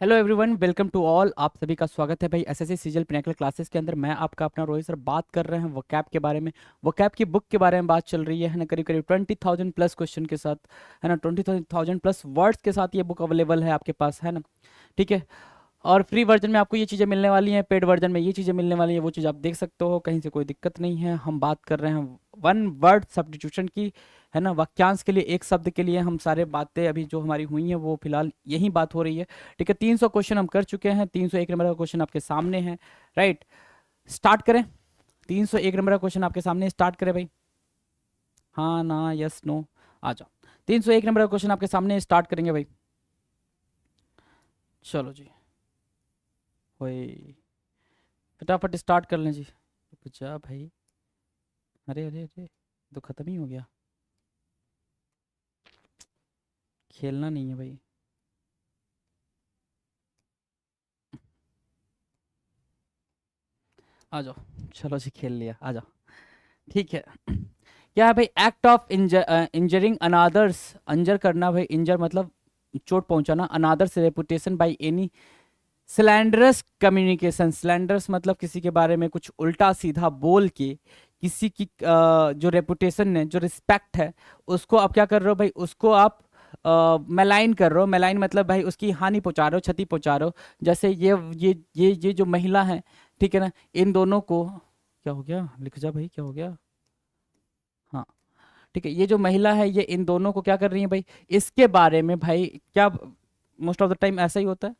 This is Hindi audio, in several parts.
Hello everyone, welcome to all. आप सभी का स्वागत है भाई एसएससी सीजीएल पिनेकल क्लासेस के अंदर। मैं आपका अपना रोहित सर बात कर रहे हैं वोकैब के बारे में। वोकैब की बुक के बारे में बात चल रही है ना, करीब करीब 20,000 प्लस क्वेश्चन के साथ, है ना, 20,000 प्लस वर्ड्स के साथ ये बुक अवेलेबल है आपके पास, है ना। ठीक है। और फ्री वर्जन में आपको ये चीज़ें मिलने वाली हैं, पेड वर्जन में ये चीज़ें मिलने वाली हैं, वो चीज़ आप देख सकते हो, कहीं से कोई दिक्कत नहीं है। हम बात कर रहे हैं वन वर्ड सब्स्टिट्यूशन की, है ना। वाक्यांश के लिए एक शब्द के लिए हम सारे बातें अभी जो हमारी हुई हैं वो फिलहाल यही बात हो रही है। ठीक है, 300 क्वेश्चन हम कर चुके हैं। 301 नंबर का क्वेश्चन आपके सामने है, राइट। स्टार्ट करें। 301 नंबर का क्वेश्चन आपके सामने, स्टार्ट करें भाई। हाँ ना, यस नो, आ जाओ। 301 नंबर का क्वेश्चन आपके सामने, स्टार्ट करेंगे भाई। चलो जी, वही फटाफट स्टार्ट कर लें जी। रुक जा भाई। अरे अरे अरे, तो ख़त्म ही हो गया। खेलना नहीं है भाई। आ जाओ। चलो जी, खेल लिया, आ जाओ। ठीक है। क्या है भाई? Act of injuring another's. Injure करना भाई, इंजर मतलब चोट पहुंचाना। Another's reputation by any slanderous communication. Slanderous मतलब किसी के बारे में कुछ उल्टा सीधा बोल के किसी की जो रेपुटेशन है, जो रिस्पेक्ट है, उसको आप क्या कर रहे हो भाई? उसको आप मेलाइन कर रहे हो। मेलाइन मतलब भाई उसकी हानि पहुंचा रहे हो, क्षति पहुंचा रहे हो। जैसे ये जो महिला है, ठीक है ना, इन दोनों को क्या हो गया? लिख जा भाई, क्या हो गया? हाँ, ठीक है। ये जो महिला है, ये इन दोनों को क्या कर रही है भाई? इसके बारे में भाई क्या, मोस्ट ऑफ द टाइम ऐसा ही होता है।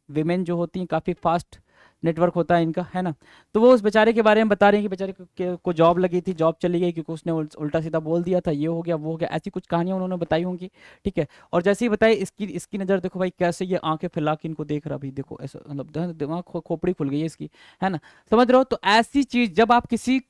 विमेन जो होती हैं काफ़ी फास्ट नेटवर्क होता है इनका, है ना। तो वो उस बेचारे के बारे में बता रही हैं कि बेचारे को जॉब लगी थी, जॉब चली गई क्योंकि उसने उल्टा सीधा बोल दिया था, ये हो गया वो हो गया, ऐसी कुछ कहानियां उन्होंने बताई होंगी। ठीक है। और जैसे ही बताई, इसकी इसकी नज़र देखो भाई, कैसे ये आंखें फैला के इनको देख रहा भाई, देखो ऐसा, मतलब दिमाग खोपड़ी खुल गई है इसकी, है ना। समझ रहे हो? तो ऐसी चीज जब आप किसी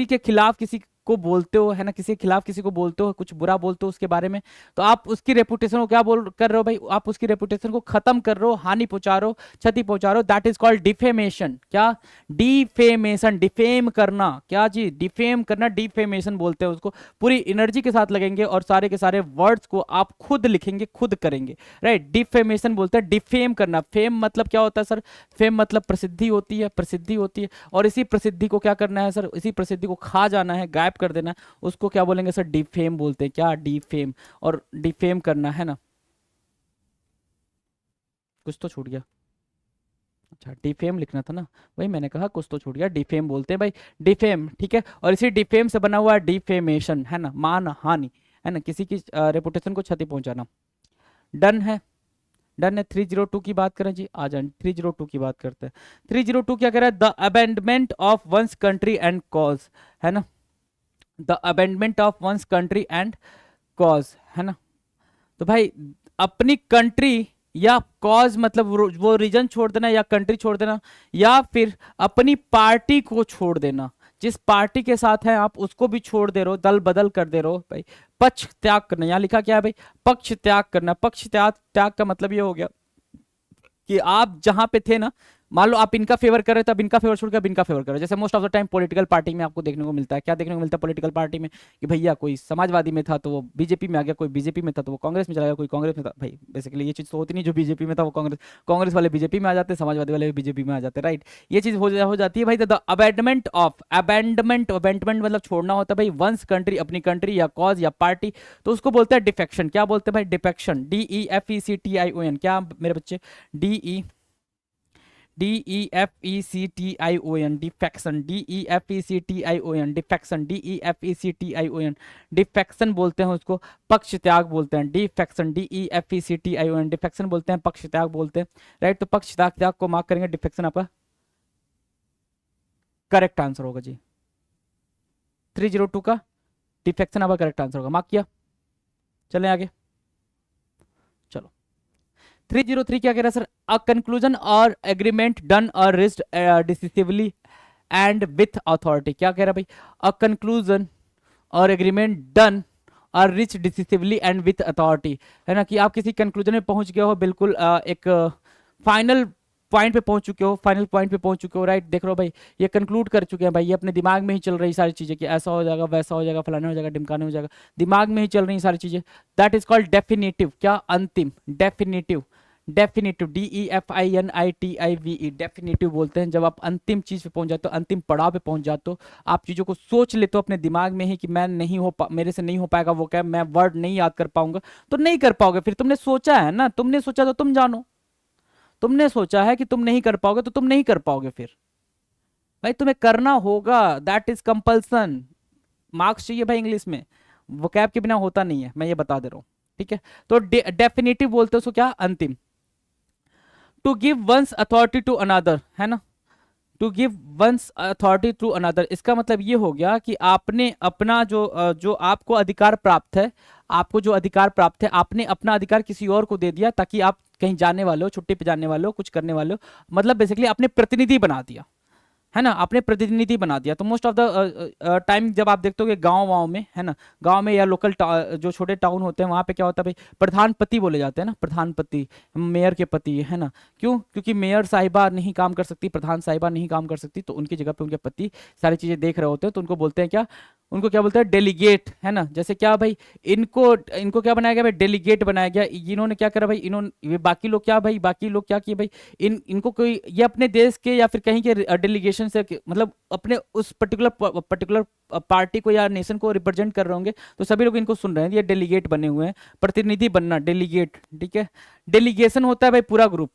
के खिलाफ किसी को बोलते हो, है ना, किसी के खिलाफ किसी को बोलते हो, कुछ बुरा बोलते हो उसके बारे में, तो आप उसकी रेपुटेशन को क्या बोल कर रहे हो भाई? आप उसकी रेपुटेशन को खत्म कर रहे हो, हानि पहुंचा रहे हो, क्षति पहुंचा रहे हो। That is called defamation. क्या? डिफेमेशन। डिफेम करना, क्या जी? डिफेम करना, डिफेमेशन बोलते हैं उसको। पूरी एनर्जी के साथ लगेंगे और सारे के सारे वर्ड्स को आप खुद लिखेंगे, खुद करेंगे, राइट। डिफेमेशन बोलते हैं, डिफेम करना। फेम मतलब क्या होता है सर? फेम मतलब प्रसिद्धि होती है, प्रसिद्धि होती है। और इसी प्रसिद्धि को क्या करना है सर? इसी प्रसिद्धि को खा जाना है, गायब कर देना है, उसको क्या बोलेंगे सर? डिफेम बोलते हैं। क्या? डिफेम। और डिफेम करना, है ना। कुछ तो छूट गया। अच्छा, डिफेम लिखना था ना, वही मैंने कहा कुछ तो छूट गया। डिफेम बोलते हैं भाई, डिफेम, ठीक है। और इसी डिफेम से बना हुआ है डिफेमेशन, है ना, मान हानि, है ना, किसी की रेपुटेशन को क्षति पहुंचाना। डन है, डन है। 302 की बात करें जी, आ जाए 302 की बात करते हैं। 302 क्या कह रहा है? The abandonment of one's country and cause, है ना। The abandonment of one's country and cause, है ना। तो भाई अपनी कंट्री या कॉज मतलब वो रीजन छोड़ देना या कंट्री छोड़ देना, या फिर अपनी पार्टी को छोड़ देना। जिस पार्टी के साथ है आप उसको भी छोड़ दे रहे हो, दल बदल कर दे रहे हो भाई। पक्ष त्याग करना, यहाँ लिखा क्या है भाई? पक्ष त्याग करना। पक्ष त्याग, त्याग का मतलब ये हो गया कि आप जहां पे थे ना, मान लो आप इनका फेवर कर रहे थे, अब इनका फेवर छोड़ के अब इनका फेवर करो। जैसे most of the time political party में आपको देखने को मिलता है, क्या देखने को मिलता है पॉलिटिकल पार्टी में? कि भैया कोई समाजवादी में था तो वो बीजेपी में आ गया, कोई बीजेपी में था तो वो कांग्रेस में चला गया, कोई कांग्रेस में था। भाई बेसिकली ये चीज़ तो होती नहीं, जो बीजेपी में था वो कांग्रेस, कांग्रेस वाले बीजेपी में आ जाते हैं, समाजवादी वाले बीजेपी में आ जाते हैं, राइट। ये चीज़ हो जाती है भाई। The abandonment of, abandonment, abandonment मतलब छोड़ना होता है भाई। वंस कंट्री, अपनी कंट्री या कॉज या पार्टी, तो उसको बोलते हैं डिफेक्शन। क्या बोलते हैं भाई? डिफेक्शन। DEFECTION। क्या मेरे बच्चे? DE DEFECTION, defection. DEFECTION, defection. DEFECTION, defection बोलते हैं उसको। पक्ष त्याग बोलते हैं, डिफेक्शन। DEFECTION, डिफेक्शन बोलते हैं, पक्ष त्याग बोलते हैं, राइट। तो पक्ष त्याग, त्याग को मार्क करेंगे, डिफेक्शन आपका करेक्ट आंसर होगा जी। 302 का डिफेक्शन आपका करेक्ट आंसर होगा, मार्क किया। चलें आगे, चलो। 303 क्या कह रहा है सर? अ कंक्लूजन और एग्रीमेंट डन और risked decisively and with authority. क्या कह रहा है भाई? अ कंक्लूजन और एग्रीमेंट डन और rich decisively and with authority, है ना। कि आप किसी कंक्लूजन में पहुंच गए हो, बिल्कुल एक फाइनल पॉइंट पे पहुंच चुके हो, फाइनल पॉइंट पे पहुंच चुके हो, राइट। देख लो भाई, ये कंक्लूड कर चुके हैं भाई, ये अपने दिमाग में ही चल रही सारी चीजें कि ऐसा हो जाएगा, वैसा हो जाएगा, फलाना हो जाएगा, ढिमकाना हो जाएगा, दिमाग में ही चल रही सारी चीजें। That is called definitive. क्या? अंतिम। डेफिनेटिव, डेफिनेटिव, DEFINITIVE, डेफिनेटिव बोलते हैं जब आप अंतिम चीज पे पहुंच जाते हो, अंतिम पड़ाव पे पहुंच जाते हो, आप चीजों को सोच लेते हो अपने दिमाग में ही कि मैं नहीं मेरे से नहीं हो पाएगा, वो क्या मैं वर्ड नहीं याद कर पाऊंगा, तो नहीं कर पाओगे। फिर तुमने सोचा है ना, तुमने सोचा तो तुम जानो, तुमने सोचा है कि तुम नहीं कर पाओगे तो तुम नहीं कर पाओगे। फिर भाई तुम्हें करना होगा, दैट इज कंपल्सन। मार्क्स चाहिए भाई इंग्लिश में, वोकैब के बिना होता नहीं है, मैं ये बता दे रहा हूँ। ठीक है, तो डेफिनेटिव बोलते हो, सो क्या, अंतिम। To give one's authority to another, है ना, to give one's authority to another, इसका मतलब ये हो गया कि आपने अपना जो आपको अधिकार प्राप्त है, आपको जो अधिकार प्राप्त है, आपने अपना अधिकार किसी और को दे दिया, ताकि आप कहीं जाने वाले हो, छुट्टी पे जाने वाले हो, कुछ करने वाले हो, मतलब बेसिकली आपने प्रतिनिधि बना दिया, है ना, आपने प्रतिनिधि बना दिया। तो मोस्ट ऑफ द टाइम जब आप देखते हो कि गाँव वाँव में, है ना, गाँव में या लोकल जो छोटे टाउन होते हैं, वहाँ पे क्या होता है भाई, प्रधानपति बोले जाते हैं ना, प्रधानपति, मेयर के पति, है ना। क्यों? क्योंकि मेयर साहिबा नहीं काम कर सकती, प्रधान साहिबा नहीं काम कर सकती, तो उनकी जगह पे उनके पति सारी चीजें देख रहे होते हैं, तो उनको बोलते हैं क्या, उनको क्या बोलते हैं, डेलीगेट, है ना। जैसे क्या भाई, इनको इनको क्या बनाया गया भाई, डेलीगेट बनाया गया। इन्होंने क्या करा भाई, इन्होंने, ये बाकी लोग क्या भाई, बाकी लोग क्या किए भाई, इनको कोई, ये अपने देश के या फिर कहीं के डेलीगेशन से, मतलब अपने उस पर्टिकुलर पार्टी को या नेशन को रिप्रेजेंट कर रहे होंगे, तो सभी लोग इनको सुन रहे हैं, ये डेलीगेट बने हुए हैं, प्रतिनिधि बनना, डेलीगेट। ठीक है, डेलीगेशन होता है भाई पूरा ग्रुप,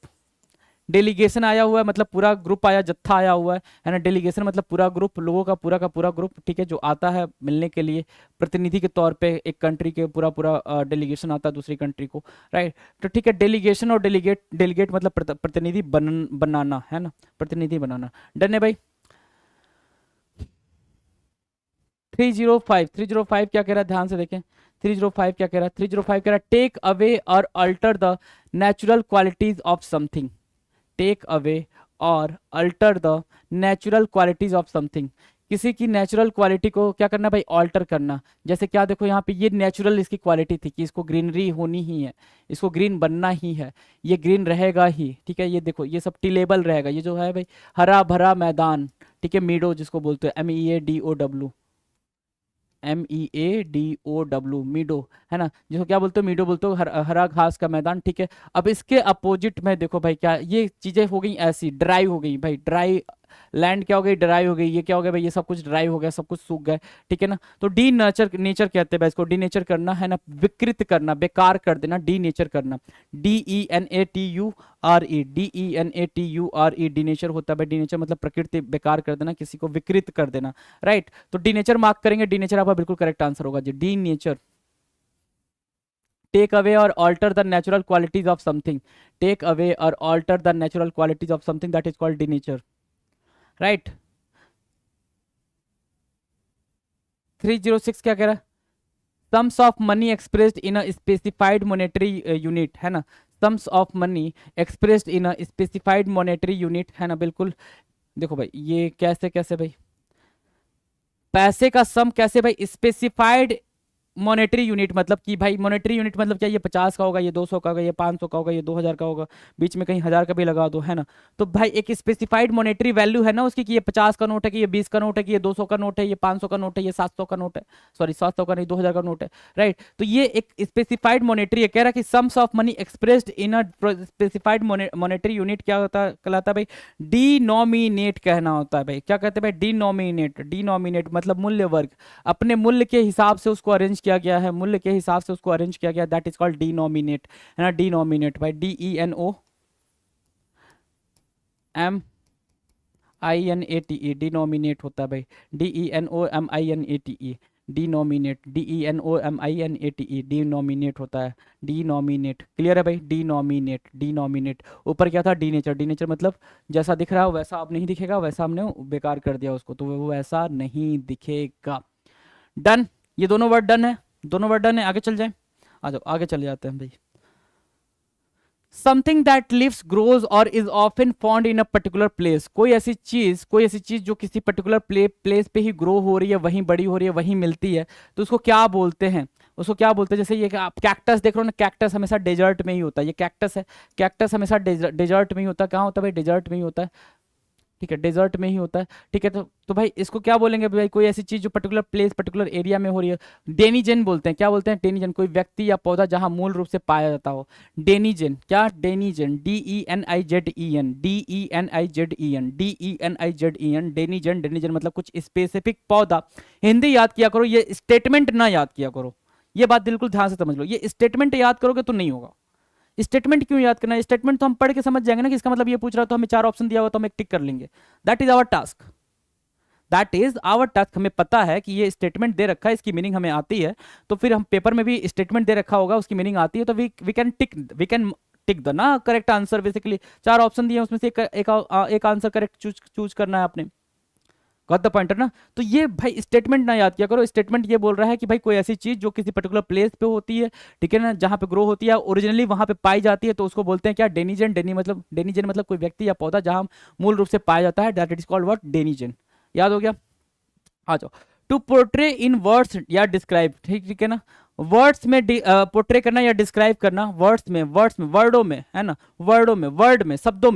डेलीगेशन आया हुआ है मतलब पूरा ग्रुप आया, जत्था आया हुआ है ना। डेलीगेशन मतलब पूरा ग्रुप, लोगों का पूरा ग्रुप, ठीक है, जो आता है मिलने के लिए प्रतिनिधि के तौर पे, एक कंट्री के पूरा पूरा डेलीगेशन आता है दूसरी कंट्री को, राइट। तो ठीक है, डेलीगेशन और डेलीगेट, डेलीगेट मतलब प्रतिनिधि बनाना, है ना, प्रतिनिधि बनाना। डन है भाई। 305 क्या कह रहा है, ध्यान से देखें। 305 क्या कह रहा है, 305 कह रहा है, take away or alter the natural qualities of something, take away or alter the natural qualities of something, किसी की नेचुरल क्वालिटी को क्या करना भाई, ऑल्टर करना। जैसे क्या, देखो यहाँ पे ये नेचुरल इसकी क्वालिटी थी कि इसको ग्रीनरी होनी ही है, इसको ग्रीन बनना ही है, ये ग्रीन रहेगा ही, ठीक है। ये देखो ये सब टिलेबल रहेगा, ये जो है भाई हरा भरा मैदान, ठीक है, मीडो जिसको बोलते हैं, MEADOW, MEADOW, मीडो, है ना, जिसको क्या बोलते हो, मीडो बोलते हो, हरा घास का मैदान, ठीक है। अब इसके अपोजिट में देखो भाई, क्या ये चीजें हो गई ऐसी, ड्राई हो गई भाई, ड्राई लैंड क्या हो गई, ड्राई हो गई। ये क्या हो गया भाई, ये सब कुछ ड्राई हो गया, सब कुछ सूख गया, ठीक है ना। तो डी नेचर, नेचर कहते हैं भाई इसको, डी नेचर करना, है ना, विकृत करना, बेकार कर देना, डी नेचर करना, DENATURE, डी नेचर होता है भाई, डी नेचर मतलब प्रकृति, बेकार कर देना, किसी को विकृत कर देना, राइट। तो डी नेचर मार्क करेंगे, डी नेचर आपका बिल्कुल करेक्ट आंसर होगा जी, denature. Take away or alter the natural qualities of something, take away or alter the natural qualities of something, that is called denature, right. 306 क्या कह रहा है, sums of money expressed in a specified monetary unit, है ना, sums of money expressed in a specified monetary unit, है ना, बिल्कुल। देखो भाई ये कैसे कैसे भाई, पैसे का सम कैसे भाई, स्पेसिफाइड मॉनेटरी यूनिट मतलब कि भाई, मॉनेटरी यूनिट मतलब क्या, ये 50 का होगा, ये 200 का होगा, ये 500 का होगा, ये 2000 का होगा, बीच में कहीं 1000 का भी लगा दो, है ना। तो भाई एक स्पेसिफाइड मॉनेटरी वैल्यू है ना उसकी, कि ये 50 का नोट है, कि ये 20 का नोट है, कि ये 200 का नोट है, ये 500 का नोट है, ये 700 का नोट है, सॉरी 700 का नहीं, 2000 का नोट है, राइट। तो ये एक स्पेसिफाइड मॉनेटरी है, कह रहा है कि sums of money expressed in a specified monetary unit क्या होता कहलाता है भाई, डिनोमिनेट कहना होता है भाई। क्या कहते हैं भाई, डिनोमिनेट, डिनोमिनेट मतलब मूल्य वर्ग, अपने मूल्य के हिसाब से उसको अरेंज किया गया है, मूल्य के हिसाब से उसको अरेंज किया गया, दैट इज कॉल्ड डिनोमिनेट, है ना, डिनोमिनेट भाई, DENOMINATE, डिनोमिनेट होता है भाई, DENOMINATE, डिनोमिनेट, DENOMINATE, डिनोमिनेट होता है, डिनोमिनेट, क्लियर है भाई, डिनोमिनेट, डिनोमिनेट। ऊपर क्या था, डी नेचर, डी नेचर मतलब जैसा दिख रहा है वैसा अब नहीं दिखेगा, वैसा हमने बेकार कर दिया उसको, तो वो वैसा नहीं दिखेगा। डन, ये दोनों वर्ड डन है, दोनों वर्ड डन है, आगे चल जाए, आ जाओ आगे चले जाते हैं भाई। समथिंग दैट लिव्स ग्रोज और is often found in a particular place, कोई ऐसी चीज जो किसी पर्टिकुलर प्लेस पे ही ग्रो हो रही है, वहीं बड़ी हो रही है, वहीं मिलती है, तो उसको क्या बोलते हैं, उसको क्या बोलते हैं। जैसे ये आप कैक्टस देख रहे हो ना, कैक्टस हमेशा डेजर्ट में ही होता है, ये कैक्टस है, कैक्टस हमेशा डेजर्ट में ही होता है, कहाँ होता है भाई, डेजर्ट में ही होता है। ठीक है, डेजर्ट में ही होता है। ठीक है, तो भाई इसको क्या बोलेंगे भाई, कोई ऐसी चीज जो पर्टिकुलर प्लेस पर्टिकुलर एरिया में हो रही है, डेनिजन बोलते हैं। क्या बोलते हैं? डेनिजन, कोई व्यक्ति या पौधा जहां मूल रूप से पाया जाता हो। डेनिजन, क्या? Denizen, DENIZEN, DENIZEN, DENIZEN, denizen. Denizen मतलब कुछ स्पेसिफिक पौधा। हिंदी याद किया करो, ये स्टेटमेंट ना याद किया करो। ये बात बिल्कुल ध्यान से समझ लो, ये स्टेटमेंट याद करोगे तो नहीं होगा। स्टेटमेंट क्यों याद करना है? स्टेटमेंट तो हम पढ़ के समझ जाएंगे ना कि इसका मतलब ये पूछ रहा है, तो हमें 4 ऑप्शन दिया हुआ तो हम एक टिक कर लेंगे। That is our task, that is our task. हमें पता है कि ये स्टेटमेंट दे रखा है, इसकी मीनिंग हमें आती है, तो फिर हम पेपर में भी स्टेटमेंट दे रखा होगा, उसकी मीनिंग आती है, तो वी कैन टिक द ना करेक्ट आंसर। बेसिकली 4 ऑप्शन दिए, उसमें से एक आंसर करेक्ट चूज करना है आपने। गॉट द पॉइंटर ना? तो ये भाई स्टेटमेंट ना याद किया करो। स्टेटमेंट ये बोल रहा है कि भाई कोई ऐसी चीज जो किसी पर्टिकुलर प्लेस पे होती है, ठीक है ना, जहां पे ग्रो होती है, ओरिजिनली वहां पे पाई जाती है, तो उसको बोलते हैं क्या? डेनिजन। डेनिजन मतलब कोई व्यक्ति या पौधा जहां मूल रूप से पाया जाता है, that it is called what? Denizen. याद हो गया? आ जाओ। टू पोर्ट्रे इन वर्ड्स या डिस्क्राइब, ठीक ठीक है ना। वर्ड्स में पोर्ट्रे करना या डिस्क्राइब करना, वर्ड्स में वर्डों में, है ना, वर्डों में, वर्ड में, शब्दों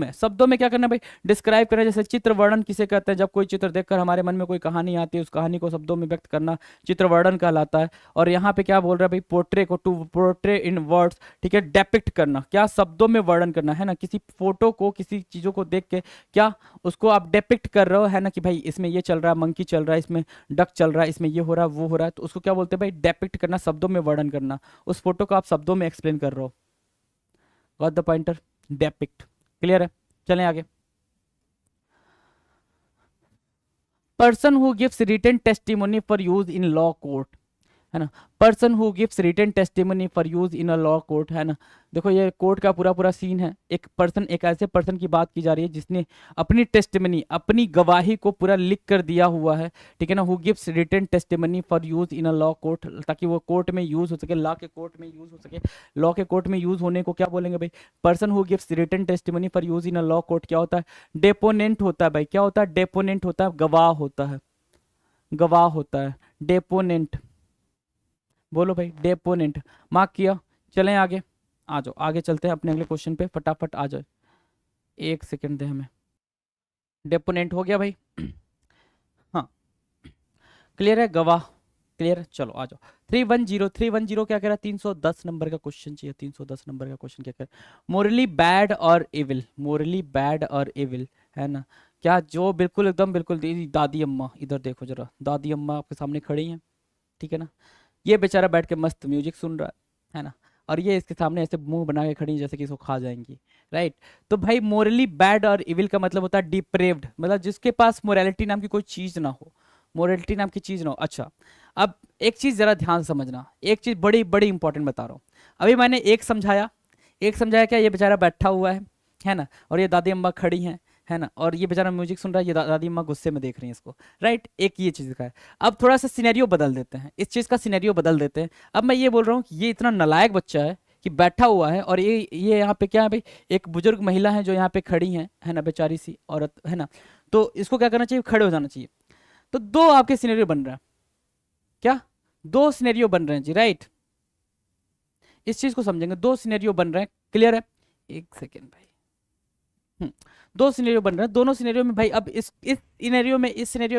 में क्या करना भाई? डिस्क्राइब करना। जैसे चित्र वर्णन किसे कहते हैं? जब कोई चित्र देखकर हमारे मन में कोई कहानी आती है, उस कहानी को शब्दों में व्यक्त करना चित्र वर्णन कहलाता है। और यहाँ पे क्या बोल रहा है भाई? पोर्ट्रे को, टू पोर्ट्रे इन वर्ड्स, ठीक है, डेपिक्ट करना, क्या? शब्दों में वर्णन करना, है ना। किसी फोटो को, किसी चीजों को देख के क्या उसको आप डेपिक्ट कर रहे हो, है ना, कि भाई इसमें ये चल रहा है, मंकी चल रहा है, इसमें डक चल रहा है, इसमें ये हो रहा है, वो हो रहा है, तो उसको क्या बोलते हैं भाई? डेपिक्ट करना, शब्दों में वर्णन करना। उस फोटो को आप शब्दों में एक्सप्लेन कर रहे हो। Got the pointer? Depict. Clear है? चलें आगे। Person who gives written testimony for use in law court, है ना। Person who gives written testimony for use in a law court, है ना। देखो ये कोर्ट का पूरा पूरा सीन है। एक पर्सन, एक ऐसे पर्सन की बात की जा रही है जिसने अपनी टेस्टिमनी, अपनी गवाही को पूरा लिख कर दिया हुआ है, ठीक है ना। Who gives written testimony for use in a law court, ताकि वो कोर्ट में यूज हो सके, लॉ के कोर्ट में यूज हो सके। लॉ के कोर्ट में यूज होने को क्या बोलेंगे भाई? Person who gives written testimony for use in a law court क्या होता है? डेपोनेंट होता है भाई। क्या होता है? डेपोनेंट होता है, गवाह होता है, गवाह होता है, डेपोनेंट। बोलो भाई, डेपोनेंट। मार्क किया। चलें आगे। आ जाओ, आगे चलते हैं अपने अगले क्वेश्चन पे, फटाफट आ जाओ। 1 सेकंड दे हमें। डेपोनेंट हो गया भाई। हाँ, क्लियर है? गवाह। क्लियर है? चलो आ जाओ। 310 क्या कह रहा है? 310 नंबर का क्वेश्चन चाहिए। 310 नंबर का क्वेश्चन क्या कह रहा है? मोरली बैड और इविल, मोरली बैड और इविल, है ना। क्या जो बिल्कुल एकदम बिल्कुल दादी अम्मा, इधर देखो जरा, दादी अम्मा आपके सामने खड़ी हैं, ठीक है ना। ये बेचारा बैठ के मस्त म्यूजिक सुन रहा है ना। और ये इसके सामने ऐसे मुंह बना के खड़ी है जैसे कि इसको खा जाएंगी, राइट। तो भाई मोरली बैड और इविल का मतलब होता है डिप्रेव्ड, मतलब जिसके पास मोरालिटी नाम की कोई चीज ना हो, मोरालिटी नाम की चीज ना हो। अच्छा, अब एक चीज जरा ध्यान से समझना, एक चीज बड़ी बड़ी इंपॉर्टेंट बता रहा हूँ। अभी मैंने एक समझाया क्या? ये बेचारा बैठा हुआ है ना, और ये दादी अम्मा खड़ी हैं, है ना, और ये बेचारा म्यूजिक सुन रहा है, ये दादी अम्मा गुस्से में देख रही हैं इसको, राइट। एक ये चीज का है। अब थोड़ा सा सिनेरियो बदल देते हैं, इस चीज का सिनेरियो बदल देते हैं। अब मैं ये बोल रहा हूँ कि ये इतना नालायक बच्चा है कि बैठा हुआ है, और ये यहाँ पे क्या है भाई? एक बुजुर्ग महिला है जो यहाँ पे खड़ी है ना, बेचारी सी औरत, है ना। तो इसको क्या करना चाहिए? खड़े हो जाना चाहिए। तो दो आपके सिनेरियो बन रहा है, क्या? दो सिनेरियो बन रहे हैं जी, राइट। इस चीज को समझेंगे, दो सिनेरियो बन रहे हैं। क्लियर है? 1 सेकेंड भाई। हम्म, दो सिनेरियो बन रहे हैं। दोनों सिनेरियो में भाई, अब इस सिनेरियो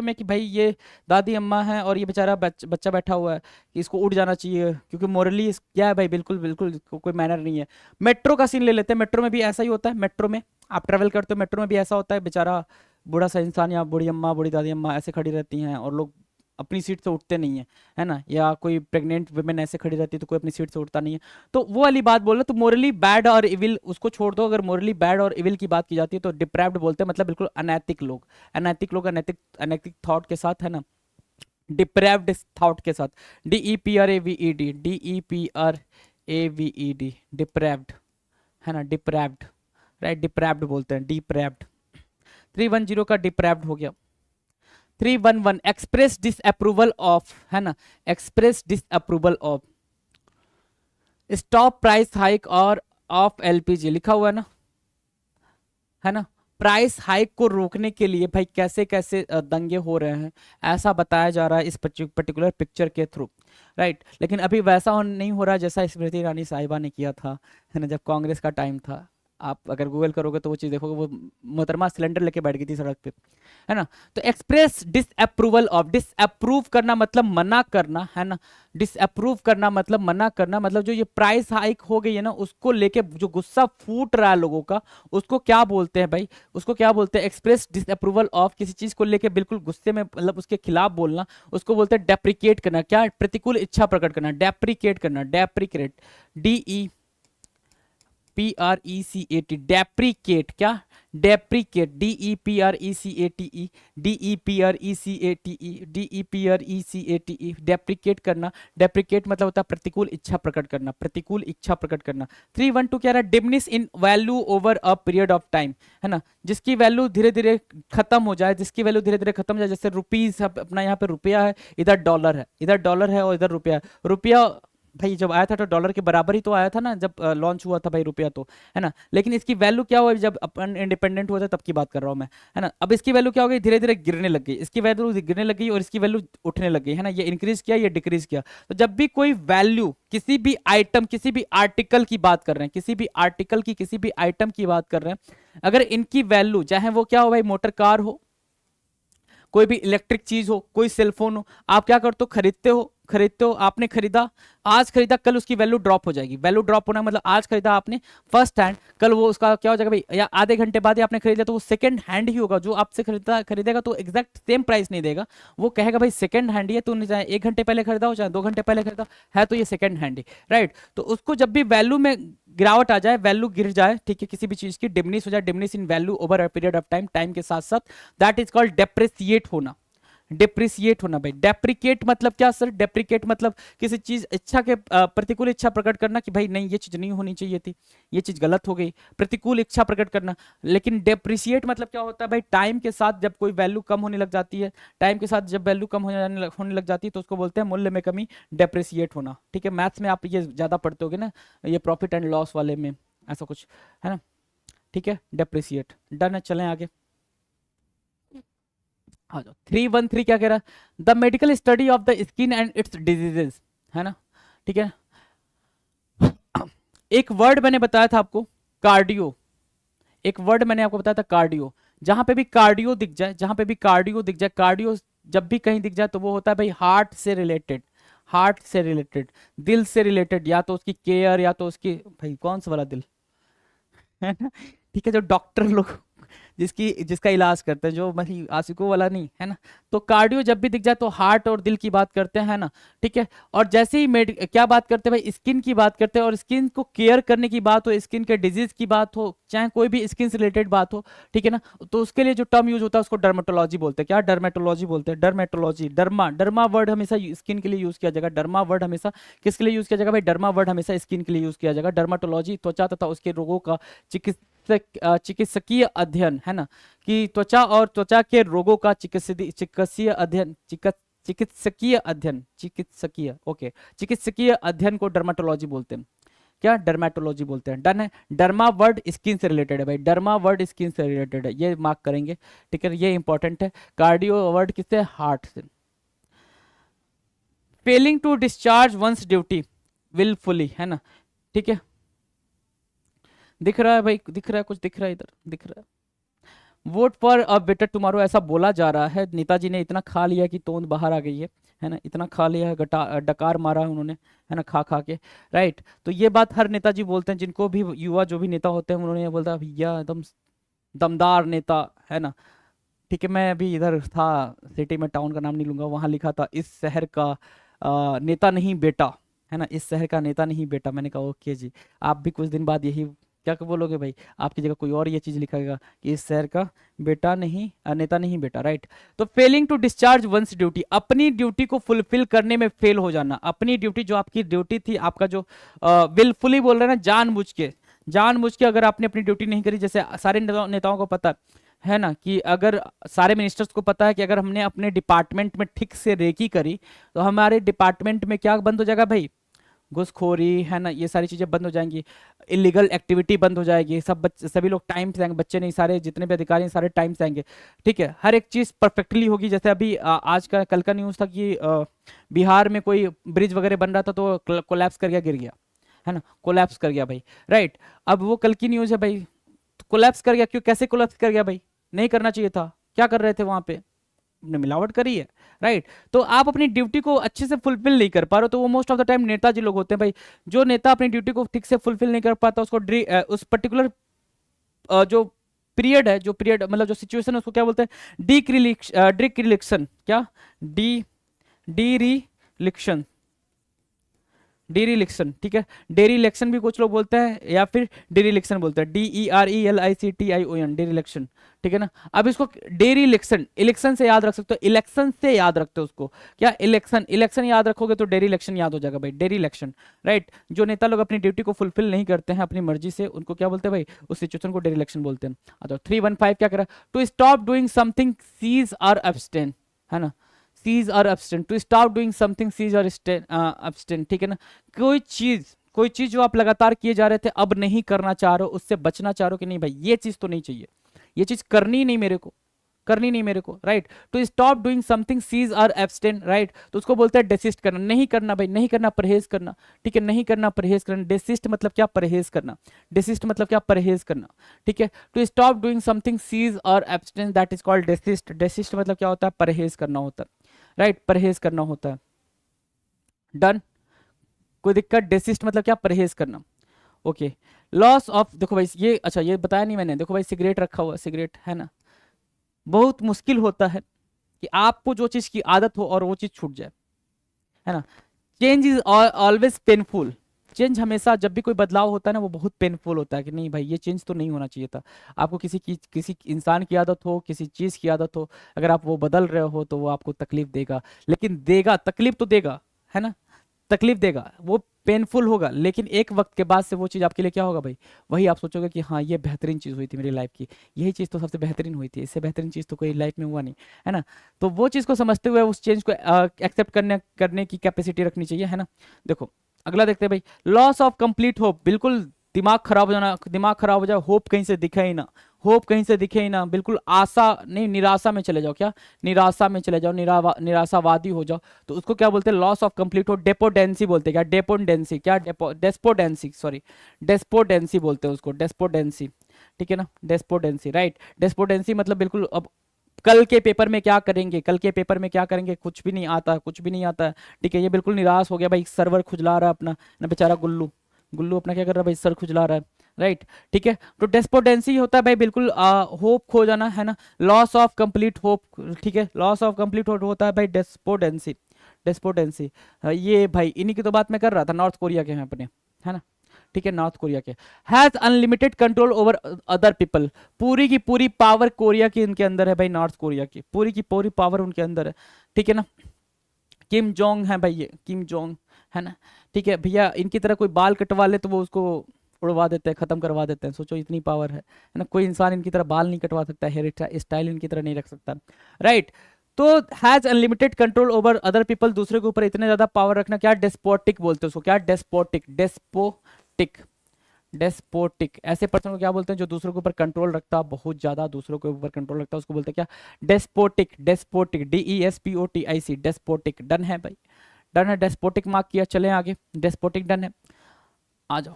में कि भाई ये दादी अम्मा है और ये बेचारा बच्चा बैठा हुआ है, कि इसको उठ जाना चाहिए, क्योंकि मोरली क्या है भाई? बिल्कुल बिल्कुल कोई मैनर नहीं है। मेट्रो का सीन ले लेते हैं। मेट्रो में भी ऐसा ही होता है। मेट्रो में आप ट्रेवल करते हो, मेट्रो में भी ऐसा होता है, बेचारा बूढ़ा सा इंसान या बूढ़ी अम्मा, बूढ़ी दादी अम्मा ऐसे खड़ी रहती हैं, और लोग अपनी सीट से उठते नहीं है, है ना। या कोई प्रेग्नेंट वुमेन ऐसे खड़ी रहती है, तो कोई अपनी सीट से उठता नहीं है। तो वो वाली बात बोल रहे, तो मोरली बैड और इविल उसको छोड़ दो। अगर मोरली बैड और इविल की बात की जाती है तो डिप्रेव्ड बोलते हैं, मतलब बिल्कुल अनैतिक लोग, अनैतिक लोग, अनैतिक अनैतिक थॉट के साथ, है ना, डिप्रेव्ड थॉट के साथ। DEPRAVED, DEPRAVED, डिप्रेव्ड, है ना, डिप्रेव्ड, राइट। डिप्रेव्ड बोलते हैं, डिप्रेव्ड। 310 का डिप्रेव्ड हो गया। 311 एक्सप्रेस डिसअप्रूवल ऑफ, है ना, express disapproval of stop price hike और ऑफ LPG लिखा हुआ है ना, है ना। प्राइस हाइक को रोकने के लिए भाई कैसे कैसे दंगे हो रहे हैं, ऐसा बताया जा रहा है इस पर्टिकुलर पिक्चर के थ्रू, राइट। लेकिन अभी वैसा नहीं हो रहा जैसा स्मृति ईरानी साहिबा ने किया था, है ना, जब कांग्रेस का टाइम था। आप अगर गूगल करोगे तो वो चीज़ देखोगे, वो मोहतरमा सिलेंडर लेके बैठ गई थी सड़क पे, है ना। तो एक्सप्रेस डिसअप्रूवल ऑफ, डिसअप्रूव करना मतलब मना करना, है ना। डिसअप्रूव करना मतलब मना करना, मतलब जो ये प्राइस हाइक हो गई है ना, उसको लेके जो गुस्सा फूट रहा है लोगों का, उसको क्या बोलते हैं भाई, उसको क्या बोलते हैं? एक्सप्रेस डिसअप्रूवल ऑफ, किसी चीज को लेके बिल्कुल गुस्से में, मतलब उसके खिलाफ बोलना, उसको बोलते हैं डेप्रिकेट करना। क्या? प्रतिकूल इच्छा प्रकट करना, डेप्रिकेट करना, डेप्रिकेट, DEPRECAT, डेप्रिकेट। क्या? Deprecate, DEPRECATE, DEPRECATE, DEPRECATE, deprecate करना। डेप्रिकेट मतलब होता है प्रतिकूल इच्छा प्रकट करना, प्रतिकूल इच्छा प्रकट करना। 312 क्या रहा? Diminish in value over a period of time, है ना। जिसकी वैल्यू धीरे धीरे खत्म हो जाए, जिसकी वैल्यू धीरे धीरे खत्म हो जाए, जैसे रुपीज, अपना यहाँ पे रुपया है, इधर डॉलर है, इधर डॉलर है और इधर रुपया है। रुपया भाई जब आया था तो डॉलर के बराबर ही तो आया था ना, जब लॉन्च हुआ था भाई रुपया तो, है ना। लेकिन इसकी वैल्यू क्या हुआ जब अपन इंडिपेंडेंट हुआ था, तब की बात कर रहा हूँ मैं, है ना। अब इसकी वैल्यू क्या हो गई? धीरे धीरे गिरने लग गई, इसकी वैल्यू गिरने लग गई और इसकी वैल्यू उठने लग गई, है ना। ये इंक्रीज किया, ये डिक्रीज किया। तो जब भी कोई वैल्यू किसी भी आइटम, किसी भी आर्टिकल की बात कर रहे हैं, किसी भी आर्टिकल की, किसी भी आइटम की बात कर रहे हैं, अगर इनकी वैल्यू, चाहे वो क्या हो भाई, मोटर कार हो, कोई भी इलेक्ट्रिक चीज हो, कोई सेलफोन हो, आप क्या करते हो? खरीदते हो, खरीदते हो, आपने खरीदा, आज खरीदा, कल उसकी वैल्यू ड्रॉप हो जाएगी। वैल्यू ड्रॉप होना मतलब आज खरीदा आपने फर्स्ट हैंड, कल वो उसका क्या हो जाएगा भाई, या आधे घंटे बाद ही आपने खरीद लिया तो वो सेकंड हैंड ही होगा। जो आपसे खरीदेगा तो एग्जैक्ट सेम प्राइस नहीं देगा, वो कहेगा भाई सेकंड हैंड ही है, तूने चाहे 1 घंटे पहले खरीदा हो, चाहे 2 घंटे पहले खरीदा है, तो ये सेकंड हैंड ही, राइट। तो उसको जब भी वैल्यू में गिरावट आ जाए, वैल्यू गिर जाए, ठीक है, किसी भी चीज की डिमिनिश हो जाए, diminish in value over a period of time, time के साथ साथ, दैट इज कॉल्ड डेप्रिसिएट होना। डेप्रिसिएट होना भाई। डेप्रिकेट मतलब क्या सर? डेप्रिकेट मतलब किसी चीज इच्छा के प्रतिकूल इच्छा प्रकट करना कि भाई नहीं ये चीज नहीं होनी चाहिए थी, ये चीज गलत हो गई, प्रतिकूल इच्छा प्रकट करना। लेकिन डेप्रिसिएट मतलब क्या होता है भाई? टाइम के साथ जब कोई वैल्यू कम होने लग जाती है, टाइम के साथ जब वैल्यू कम होने लग जाती है तो उसको बोलते हैं मूल्य में कमी, डेप्रिसिएट होना, ठीक है। मैथ्स में आप ये ज्यादा पढ़ते होगे ना, ये प्रॉफिट एंड लॉस वाले में ऐसा कुछ, है ना, ठीक है। डेप्रिसिएट, डन है, चलें आगे। आ जाओ। 313 क्या कह रहा है? The medical study of the skin and it's diseases, है ना, ठीक है। एक वर्ड मैंने बताया था आपको, कार्डियो। एक वर्ड मैंने आपको बताया था, कार्डियो। जहां पे भी कार्डियो दिख जाए, जहां पे भी कार्डियो दिख जाए, कार्डियो जब भी कहीं दिख जाए तो वो होता है भाई हार्ट से रिलेटेड, हार्ट से रिलेटेड, दिल से रिलेटेड, या तो उसकी केयर, या तो उसकी, भाई कौन सा वाला दिल, है ना, ठीक है, जो डॉक्टर लोग जिसकी जिसका इलाज करते हैं, जो मतलब आशिकों वाला नहीं, है ना। तो कार्डियो जब भी दिख जाए तो हार्ट और दिल की बात करते हैं, है ना, ठीक है। और जैसे ही क्या बात करते हैं भाई? स्किन की बात करते हैं, और स्किन को केयर करने की बात हो, स्किन के डिजीज की बात हो, चाहे कोई भी स्किन से रिलेटेड बात हो, ठीक है ना, तो उसके लिए जो टर्म यूज होता है उसको डर्मेटोलॉजी बोलते हैं। क्या? डर्मेटोलॉजी बोलते हैं, डर्मेटोलॉजी। डर्मा, डर्मा वर्ड हमेशा स्किन के लिए यूज किया जाएगा। डर्मा वर्ड हमेशा किसके लिए यूज किया जाएगा भाई? डर्मा वर्ड हमेशा स्किन के लिए यूज किया जाएगा। डर्माटोलॉजी त्वचा तथा उसके रोगों का चिकित्सकीय अध्ययन, है ना, कि त्वचा और त्वचा के रोगों का चिकित्सीय अध्ययन, चिकित्सकीय अध्ययन, चिकित्सकीय, ओके, चिकित्सकीय अध्ययन को डर्माटोलॉजी बोलते हैं। क्या? डर्मेटोलॉजी बोलते हैं। डन है। डर्मा वर्ड स्किन से रिलेटेड है भाई, डर्मा वर्ड स्किन से रिलेटेड है, ये मार्क करेंगे, ठीक है, ये इंपॉर्टेंट है। कार्डियो वर्ड किससे? हार्ट से। Failing to discharge one's duty wilfully, है ना, ठीक है। दिख रहा है भाई? दिख रहा है? कुछ दिख रहा है? इधर दिख रहा है। Vote for a better tomorrow ऐसा बोला जा रहा है। नेताजी ने इतना खा लिया कि तोंद बाहर आ गई है ना, इतना खा लिया है, डकार मारा है उन्होंने, है ना, खा खा के, राइट। तो ये बात हर नेताजी बोलते हैं, जिनको भी युवा जो भी नेता होते हैं, उन्होंने ये बोलता है भैया एकदम दमदार नेता, है ना, ठीक है। मैं अभी इधर था, सिटी में, टाउन का नाम नहीं लूंगा, वहां लिखा था इस शहर का नेता नहीं बेटा, है ना, इस शहर का नेता नहीं बेटा। मैंने कहा ओके जी, आप भी कुछ दिन बाद यही क्या बोलोगे भाई? आपकी जगह कोई और ये चीज लिखेगा कि इस शहर का बेटा नहीं, नेता नहीं बेटा, राइट। तो failing to discharge one's duty, अपनी ड्यूटी को फुलफिल करने में फेल हो जाना। अपनी ड्यूटी, जो आपकी ड्यूटी थी, आपका जो विलफुली बोल रहे हैं ना, जानबूझ के, जानबूझ के अगर आपने अपनी ड्यूटी नहीं करी, जैसे सारे नेताओं को पता है ना, कि अगर सारे मिनिस्टर्स को पता है कि अगर हमने अपने डिपार्टमेंट में ठीक से रेकी करी तो हमारे डिपार्टमेंट में क्या बंद हो जाएगा भाई? घुसखोरी, है ना, ये सारी चीजें बंद हो जाएंगी, इलीगल एक्टिविटी बंद हो जाएगी, सभी लोग टाइम से आएंगे, बच्चे नहीं, सारे जितने भी अधिकारी हैं सारे टाइम से आएंगे, ठीक है। हर एक चीज परफेक्टली होगी। जैसे अभी आज का कल का न्यूज था कि बिहार में कोई ब्रिज वगैरह बन रहा था तो कोलैप्स कर गया, गिर गया, है ना, कोलैप्स कर गया भाई, राइट। अब वो कल की न्यूज है भाई, कोलैप्स कर गया, क्यों, कैसे कोलैप्स कर गया भाई, नहीं करना चाहिए था, क्या कर रहे थे वहां पे, ने मिलावट करी है, राइट। तो आप अपनी ड्यूटी को अच्छे से फुलफिल नहीं कर पा रहे हो, तो वो most of the time Netaji लोग होते हैं भाई। जो नेता अपनी ड्यूटी को ठीक से फुलफिल नहीं कर पाता, उसको उस पर्टिकुलर जो पीरियड है, जो पीरियड मतलब जो सिचुएशन है, उसको क्या बोलते हैं, डिक्रिलेक्शन, क्या, डी डीरिलेक्शन, डेरिलेक्शन, ठीक है। डेरिलेक्शन भी कुछ लोग बोलते हैं, या फिर डेरिलेक्शन बोलते हैं, DERELICTION, डेरिलेक्शन, ठीक है ना। अब इसको डेरिलेक्शन, इलेक्शन से याद रख सकते हो, इलेक्शन से याद रखते हो उसको, क्या, इलेक्शन, इलेक्शन याद रखोगे तो डेरिलेक्शन याद हो जाएगा भाई, डेरिलेक्शन, राइट। जो नेता लोग अपनी ड्यूटी को फुलफिल नहीं करते हैं अपनी मर्जी से, उनको क्या बोलते हैं भाई, उस सिचुएशन को डेरिलेक्शन बोलते हैं। अच्छा, 315 क्या करा, to stop doing something cease और अब्सटेन, है ना, सीज और abstain, to stop doing something cease और अब्सटेन, ठीक है ना। कोई चीज जो आप लगातार किए जा रहे थे, अब नहीं करना चाह रहे हो, उससे बचना चाह रहे हो कि नहीं भाई, ये चीज तो नहीं चाहिए, ये चीज करनी ही नहीं मेरे को, करनी नहीं मेरे को, right. To stop doing something cease और एब्सटेन, राइट, तो उसको बोलते हैं डेसिस्ट करना, नहीं करना भाई, नहीं करना, परहेज करना, ठीक है, नहीं करना, परहेज करना। डेसिस्ट मतलब क्या, परहेज करना, डेसिस्ट मतलब क्या, परहेज करना, ठीक है। To stop doing something cease और abstain, that is called desist. Desist मतलब क्या होता है, परहेज करना होता है, राइट, परहेज करना होता है, डन, कोई दिक्कत। डेसिस्ट मतलब क्या, परहेज करना, ओके। लॉस ऑफ, देखो भाई ये, अच्छा ये बताया नहीं मैंने, देखो भाई सिगरेट रखा हुआ है, सिगरेट, है ना, बहुत मुश्किल होता है कि आपको जो चीज की आदत हो और वो चीज छूट जाए, है ना। Change is always painful, change हमेशा, जब भी कोई बदलाव होता है ना, वो बहुत पेनफुल होता है कि नहीं भाई, ये चेंज तो नहीं होना चाहिए था। आपको किसी इंसान की आदत हो, किसी चीज की आदत हो, अगर आप वो बदल रहे हो तो वो आपको तकलीफ देगा, लेकिन देगा, तकलीफ तो देगा, है ना, तकलीफ देगा, वो पेनफुल होगा, लेकिन एक वक्त के बाद से वो चीज़ आपके लिए क्या होगा भाई, वही आप सोचोगे कि हाँ ये बेहतरीन चीज़ हुई थी मेरी लाइफ की, यही चीज़ तो सबसे बेहतरीन हुई थी, इससे बेहतरीन चीज़ तो कोई लाइफ में हुआ नहीं, है ना। तो वो चीज़ को समझते हुए उस चेंज को एक्सेप्ट करने की कैपेसिटी रखनी चाहिए, है ना। देखो अगला देखते हैं भाई, लॉस ऑफ कंप्लीट होप, बिल्कुल दिमाग खराब हो जाना, दिमाग खराब हो जाए, होप कहीं से दिखे ही ना, होप कहीं से दिखे ही ना, बिल्कुल आशा नहीं, निराशा में चले जाओ, क्या, निराशा में चले जाओ, निराशावादी हो जाओ, तो उसको क्या बोलते हैं, लॉस ऑफ कंप्लीट हो, डेपोडेंसी बोलते हैं, क्या, डेपोडेंसी, क्या, डेस्पोडेंसी, सॉरी, डेस्पोडेंसी बोलते हैं उसको, डेस्पोडेंसी, ठीक है ना, डेस्पोडेंसी, राइट। डेस्पोडेंसी मतलब बिल्कुल, अब कल के पेपर में क्या करेंगे, कल के पेपर में क्या करेंगे, कुछ भी नहीं आता, कुछ भी नहीं आता, ठीक है, ये बिल्कुल निराश हो गया भाई, सर्वर खुजला रहा है अपना ना, बेचारा गुल्लू, गुल्लू अपना क्या कर रहा है भाई, सर खुजला रहा है, राइट, ठीक है। तो डेस्पोडेंसी होता है भाई बिल्कुल होप खो जाना, है ना। लॉस ऑफ कंप्लीट होप, ठीक है, लॉस ऑफ कंप्लीट होप होता है भाई डेस्पोडेंसी, डेस्पोडेंसी। ये भाई इन्हीं की तो बात मैं कर रहा था, नॉर्थ कोरिया के हैं अपने, है ना, ठीक है, नॉर्थ कोरिया के। Has unlimited control over other people, पूरी की पूरी पावर कोरिया की इनके अंदर है भाई, नॉर्थ कोरिया की पूरी पावर उनके अंदर है, ठीक है ना। किम जोंग है भाई, ये किम जोंग, है ना, ठीक है भैया, इनकी तरह कोई बाल कटवा ले तो वो उसको उड़वा देते हैं, खत्म करवा देते हैं, सोचो इतनी पावर है ना। कोई इंसान इनकी तरह बाल नहीं कटवा सकता, हेयर स्टाइल इनकी तरह नहीं रख सकता, राइट। तो has unlimited control over other people, दूसरे के ऊपर इतने ज्यादा पावर रखना, क्या, डेस्पोटिक बोलते हैं उसको, क्या, डेस्पोटिक, डेस्पोटिक, डेस्पोटिक, ऐसे पर्सन को क्या बोलते हैं, जो दूसरों के ऊपर कंट्रोल रखता है, बहुत ज्यादा दूसरों के ऊपर कंट्रोल रखता है, उसको बोलते हैं क्या, despotic, despotic, DESPOTIC, despotic, done है भाई, डन है, डेस्पोटिक मार्क किया, चले आगे, डेस्पोटिक डन है, आ जाओ।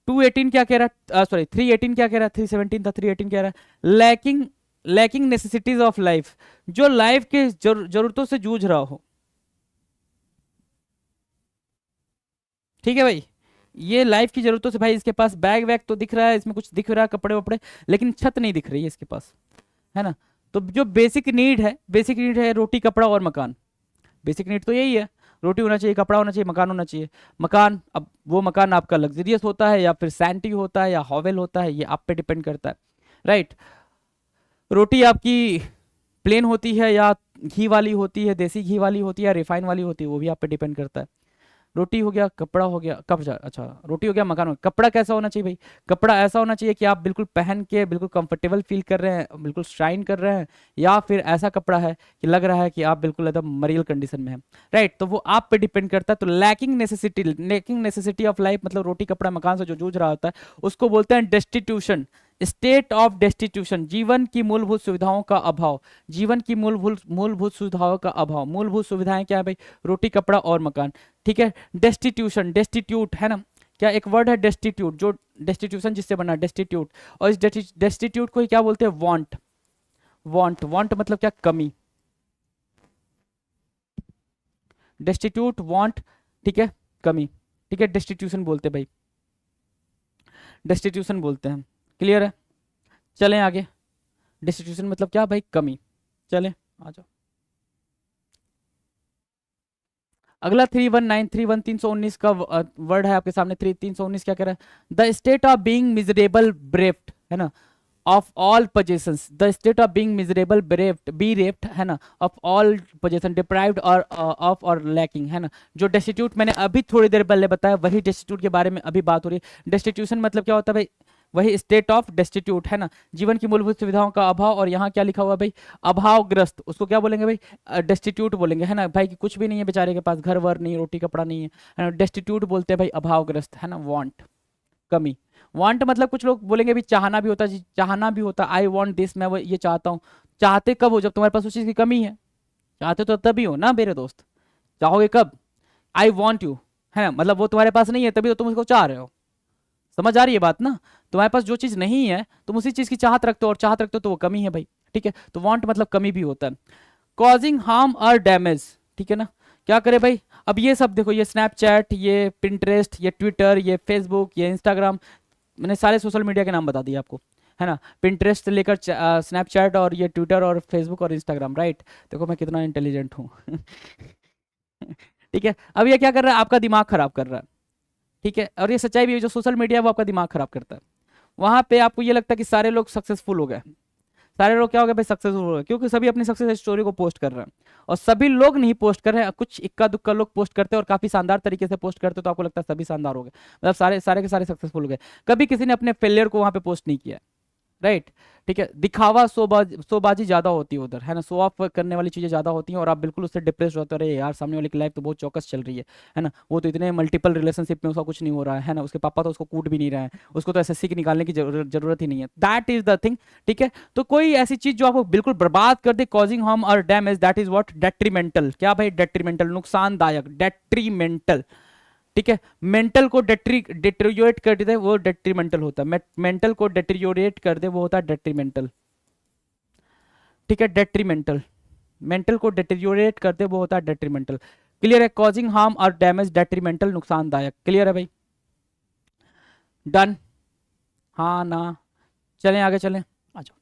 218 क्या कह रहा है, सॉरी 318 क्या कह रहा है, 317 था, 318 कह रहा है, लैकिंग नेसेसिटीज ऑफ लाइफ, जो लाइफ के जरूरतों से जूझ रहा हो, ठीक है भाई, ये लाइफ की जरूरतों से, भाई इसके पास बैग वैग तो दिख रहा है, इसमें कुछ दिख रहा है, कपड़े वपड़े, लेकिन छत नहीं दिख रही है इसके पास, है ना। तो जो बेसिक नीड है, बेसिक नीड है रोटी, कपड़ा और मकान, बेसिक नीड तो यही है, रोटी होना चाहिए, कपड़ा होना चाहिए, मकान होना चाहिए। मकान, अब वो मकान आपका लग्जरियस होता है या फिर सैंटी होता है या हॉवेल होता है, ये आप पे डिपेंड करता है, राइट। रोटी आपकी प्लेन होती है या घी वाली होती है, देसी घी वाली होती है या रिफाइन वाली होती है, वो भी आप पे डिपेंड करता है। रोटी हो गया, कपड़ा हो गया, अच्छा रोटी हो गया, मकान हो गया, कपड़ा कैसा होना चाहिए भाई, कपड़ा ऐसा होना चाहिए कि आप बिल्कुल पहन के बिल्कुल कंफर्टेबल फील कर रहे हैं, बिल्कुल शाइन कर रहे हैं, या फिर ऐसा कपड़ा है कि लग रहा है कि आप बिल्कुल एकदम मरील कंडीशन में हैं, राइट। तो वो आप पे डिपेंड करता है। तो लैकिंग नेसेसिटी ऑफ लाइफ मतलब रोटी कपड़ा मकान से जो जूझ रहा होता है, उसको बोलते हैं डेस्टिट्यूशन, स्टेट ऑफ डेस्टिट्यूशन, जीवन की मूलभूत सुविधाओं का अभाव, जीवन की मूलभूत सुविधाओं का अभाव, मूलभूत सुविधाएं क्या है भाई, रोटी कपड़ा और मकान, ठीक है। डेस्टिट्यूशन, डेस्टिट्यूट, है ना, क्या एक वर्ड है डेस्टिट्यूट, जो डेस्टिट्यूशन जिससे बना डेस्टिट्यूट, और इस डेस्टिट्यूट को ही क्या बोलते हैं, वांट। वांट मतलब क्या, कमी। डेस्टिट्यूट, वांट, ठीक है, कमी, ठीक है, डेस्टिट्यूशन बोलते हैं भाई, डेस्टिट्यूशन बोलते हैं। क्लियर है, चलें आगे। डेस्टिट्यूशन मतलब क्या भाई, कमी। चलें आ जाओ। अगला 319 319 का वर्ड है आपके सामने। 319 क्या कह रहा है, the state of being miserable bereft, है ना, of all possessions, the state of being miserable bereft, bereft, है ना, of all possession, deprived or of or lacking, है ना। जो डेस्टिट्यूट मैंने अभी थोड़ी देर पहले बताया, वही डेस्टिट्यूट के बारे में अभी बात हो रही है। डेस्टिट्यूशन मतलब क्या होता है भाई, वही स्टेट ऑफ डेस्टिट्यूट, है ना, जीवन की मूलभूत सुविधाओं का अभाव। और यहाँ क्या लिखा हुआ भाई, अभावग्रस्त, उसको क्या बोलेंगे भाई, डेस्टिट्यूट बोलेंगे, है ना भाई, कि कुछ भी नहीं है बेचारे के पास, घर वर नहीं, रोटी कपड़ा नहीं है ना, डेस्टिट्यूट बोलते हैं भाई, अभावग्रस्त, है ना, वांट, कमी। वांट मतलब कुछ लोग बोलेंगे भी चाहना भी होता है, चाहना भी होता, आई वांट दिस, मैं वो ये चाहता हूँ। चाहते कब हो, जब तुम्हारे पास उस चीज की कमी है। चाहते तो तभी हो ना मेरे दोस्त, चाहोगे कब, आई वॉन्ट यू, है ना, मतलब वो तुम्हारे पास नहीं है तभी तो तुम उसको चाह रहे हो। समझ आ रही है बात ना, तुम्हारे पास जो चीज नहीं है तुम उसी चीज की चाहत रखते हो, और चाहत रखते हो तो वो कमी है भाई, ठीक है। तो वांट मतलब कमी भी होता है। कॉजिंग हार्म और डैमेज, ठीक है ना, क्या करे भाई। अब ये सब देखो, ये स्नैपचैट, ये पिंटरेस्ट, ये ट्विटर, ये फेसबुक, ये इंस्टाग्राम, मैंने सारे सोशल मीडिया के नाम बता दिए आपको, है ना, पिंटरेस्ट से लेकर स्नैपचैट और ये ट्विटर और फेसबुक और इंस्टाग्राम, राइट। देखो मैं कितना इंटेलिजेंट हूँ ठीक है। अब ये क्या कर रहा है, आपका दिमाग खराब कर रहा है, ठीक है। और ये सच्चाई भी है, जो सोशल मीडिया है वो आपका दिमाग खराब करता है। वहां पे आपको ये लगता है कि सारे लोग सक्सेसफुल हो गए, सारे लोग क्या हो गए भाई, सक्सेसफुल हो गए, क्योंकि सभी अपनी सक्सेस स्टोरी को पोस्ट कर रहे हैं। और सभी लोग नहीं पोस्ट कर रहे हैं, कुछ इक्का दुक्का लोग पोस्ट करते हैं और काफी शानदार तरीके से पोस्ट करते हैं, तो आपको लगता है सभी शानदार हो गए, मतलब सारे सारे के सारे सक्सेसफुल हो गए। कभी किसी ने अपने फेलियर को वहां पे पोस्ट नहीं किया, राइट, ठीक है। दिखावा, शोबाजी ज्यादा होती है उधर, है ना, शो ऑफ करने वाली चीजें ज्यादा होती हैं, और आप बिल्कुल उससे डिप्रेस होते हो, अरे यार सामने वाले की लाइफ तो बहुत चौकस चल रही है ना, वो तो इतने मल्टीपल रिलेशनशिप में उसका कुछ नहीं हो रहा है ना, उसके पापा तो उसको कूट भी नहीं रहे हैं, उसको तो एसएससी की निकालने की जरूरत ही नहीं है, दैट इज द थिंग, ठीक है। तो कोई ऐसी चीज जो आपको बिल्कुल बर्बाद कर दे, कॉजिंग हार्म और damage, that is what, detrimental. क्या भाई, डेट्रीमेंटल, नुकसानदायक, डेट्रीमेंटल, ठीक है। मेंटल को डिटेरियोरेट कर दे वो डेट्रीमेंटल होता है, मेंटल को डिटेरियोरेट कर दे वो होता है डेट्रीमेंटल, ठीक है, डेट्रीमेंटल। मेंटल को डिटेरियोरेट कर दे वो होता है डेट्रीमेंटल। क्लियर है, कॉजिंग हार्म और डैमेज, डेट्रीमेंटल, नुकसानदायक। क्लियर है भाई, डन, हाँ ना, चलें आगे चलें, आ जाओ।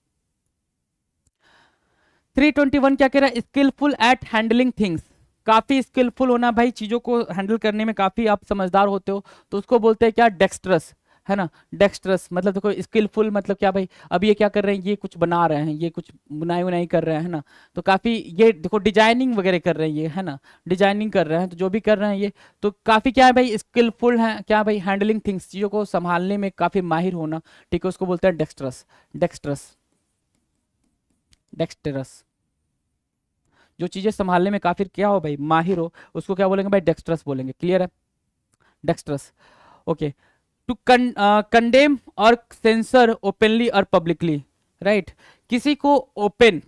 321 क्या कह रहा है, स्किलफुल एट हैंडलिंग थिंग्स, काफी स्किलफुल होना भाई, चीजों को हैंडल करने में काफी आप समझदार होते हो, तो उसको बोलते हैं क्या, डेक्स्ट्रस, है ना। डेक्स्ट्रस मतलब देखो, स्किलफुल मतलब क्या भाई, अब ये क्या कर रहे हैं, ये कुछ बना रहे हैं, ये कुछ बुनाई उनाई कर रहे हैं, है ना, तो काफी ये देखो डिजाइनिंग वगैरह कर रहे हैं ये, है ना, डिजाइनिंग कर रहे हैं, तो जो भी कर रहे हैं ये तो काफी क्या है भाई, स्किलफुल है, क्या भाई, हैंडलिंग थिंग्स, चीजों को संभालने में काफी माहिर होना, ठीक है, उसको बोलते हैं डेक्स्ट्रस, डेक्स्ट्रस, डेक्स्ट्रस। जो चीजें संभालने में काफी क्या हो भाई, माहिर हो, उसको क्या बोलेंगे भाई, डेक्स्ट्रस बोलेंगे। क्लियर है, डेक्स्ट्रस, ओके। टू कंडेम और सेंसर ओपनली और पब्लिकली, राइट। किसी को ओपन,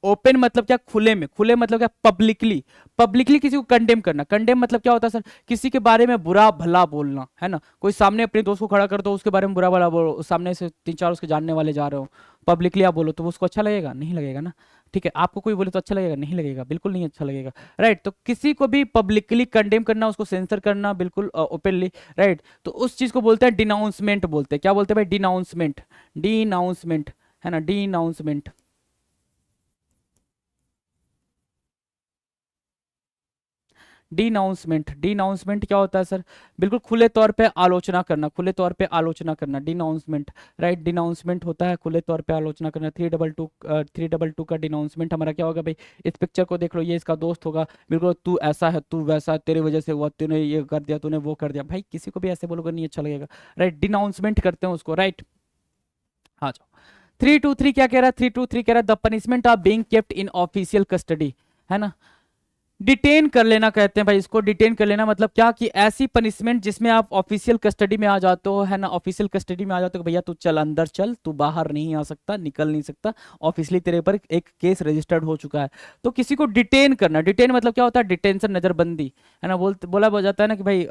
ओपन मतलब क्या, खुले में, खुले मतलब क्या, पब्लिकली, पब्लिकली किसी को कंडेम करना। कंडेम मतलब क्या होता है सर, किसी के बारे में बुरा भला बोलना, है ना, कोई सामने अपने दोस्त को खड़ा कर दो, उसके बारे में बुरा भला बोलो, सामने से 3-4 उसके जानने वाले जा रहे हो, पब्लिकली आप बोलो, तो उसको अच्छा लगेगा, नहीं लगेगा ना, ठीक है। आपको कोई बोले तो अच्छा लगेगा, नहीं लगेगा, बिल्कुल नहीं अच्छा लगेगा, राइट। तो किसी को भी पब्लिकली कंडेम करना, उसको सेंसर करना बिल्कुल ओपनली, राइट। तो उस चीज को बोलते हैं डिनाउंसमेंट, बोलते हैं, क्या बोलते हैं भाई, डिनाउंसमेंट, डिनाउंसमेंट, है ना, डिनाउंसमेंट। डिनाउंसमेंट, डिनाउंसमेंट क्या होता है सर, बिल्कुल खुले तौर पे आलोचना करना, खुले तौर पे आलोचना करना, डिनाउंसमेंट, राइट। डिनाउंसमेंट होता है खुले तौर पे आलोचना करना। 322 का डिनाउंसमेंट हमारा क्या होगा भाई, इस पिक्चर को देख लो, ये इसका दोस्त होगा, बिल्कुल तू ऐसा है, तू वैसा है, तेरी वजह से हुआ, तूने ये कर दिया, तूने वो कर दिया, भाई किसी को भी ऐसे बोलोगे नहीं अच्छा लगेगा, राइट। डिनाउंसमेंट करते हैं उसको, राइट। हाँ जाओ। 323 क्या कह रहा है, 323 कह रहा है the punishment of being kept in official custody, है ना, डिटेन कर लेना कहते हैं भाई इसको। डिटेन कर लेना मतलब क्या, कि ऐसी पनिशमेंट जिसमें आप ऑफिशियल कस्टडी में आ जाते हो, है ना, ऑफिशियल कस्टडी में आ जाते हो, भैया तू चल अंदर चल, तू बाहर नहीं आ सकता, निकल नहीं सकता, ऑफिशियली तेरे पर एक केस रजिस्टर्ड हो चुका है। तो किसी को डिटेन करना, डिटेन मतलब क्या होता है, डिटेंशन, नजरबंदी, है ना, बोला जाता है ना कि भाई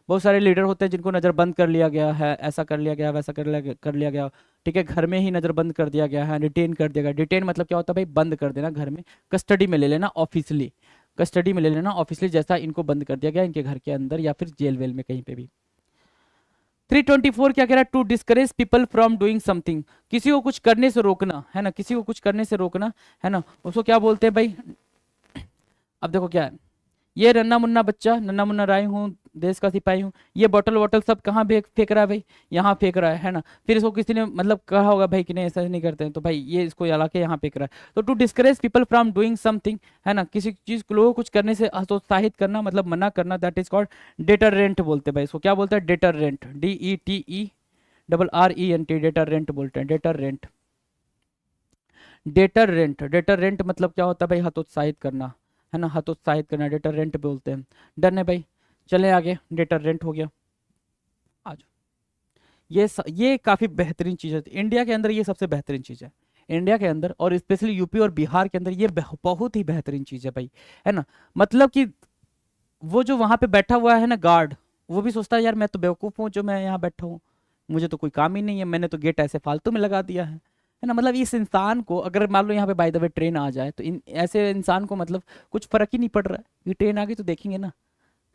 बहुत सारे लीडर होते हैं जिनको नज़रबंद कर लिया गया है, ऐसा कर लिया गया, वैसा कर लिया गया, ठीक है, घर में ही नज़रबंद कर दिया गया है, डिटेन कर दिया गया। डिटेन मतलब क्या होता है भाई, बंद कर देना घर में, कस्टडी में ले लेना ऑफिशियली, कस्टडी में ले लेना ऑफिशियली, जैसा इनको बंद कर दिया गया इनके घर के अंदर या फिर जेल वेल में कहीं पे भी। 324 क्या कह रहा है, to discourage people from doing something, किसी को कुछ करने से रोकना है ना, किसी को कुछ करने से रोकना है ना, उसको क्या बोलते हैं भाई। अब देखो क्या है, ये नन्ना मुन्ना बच्चा, नन्ना मुन्ना राय हूँ, देश का सिपाही हूँ, ये बॉटल वॉटल सब कहाँ फेंक रहा है भाई, यहाँ फेंक रहा है ना। फिर इसको किसी ने मतलब कहा होगा भाई कि नहीं ऐसा नहीं करते हैं, तो भाई ये इसको ला के यहाँ फेंक रहा है। तो to discourage people from doing something है ना, किसी चीज को लोगों को कुछ करने से हतोत्साहित करना, मतलब मना करना, दैट इज कॉल्ड डेटरेंट बोलते हैं भाई इसको। क्या बोलते हैं, डेटरेंट, DETERRENT, डेटरेंट बोलते हैं, डेटरेंट। डेटरेंट, डेटरेंट मतलब क्या होता है भाई, हतोत्साहित करना है ना, हतोत्साहित करना, डेटरेंट बोलते हैं। डन है भाई, चले आगे, डेटरेंट हो गया। आज ये काफी बेहतरीन चीज है इंडिया के अंदर, ये सबसे बेहतरीन चीज है इंडिया के अंदर, और स्पेशली यूपी और बिहार के अंदर ये बहुत ही बेहतरीन चीज है भाई, है ना। मतलब कि वो जो वहां पे बैठा हुआ है ना गार्ड, वो भी सोचता है यार मैं तो बेवकूफ हूँ जो मैं यहाँ बैठा हूँ, मुझे तो कोई काम ही नहीं है, मैंने तो गेट ऐसे फालतू में लगा दिया है ना। मतलब इस इंसान को अगर मान लो यहाँ पे बाय द वे ट्रेन आ जाए, तो ऐसे इंसान को मतलब कुछ फर्क ही नहीं पड़ रहा है, ये ट्रेन आ गई तो देखेंगे ना,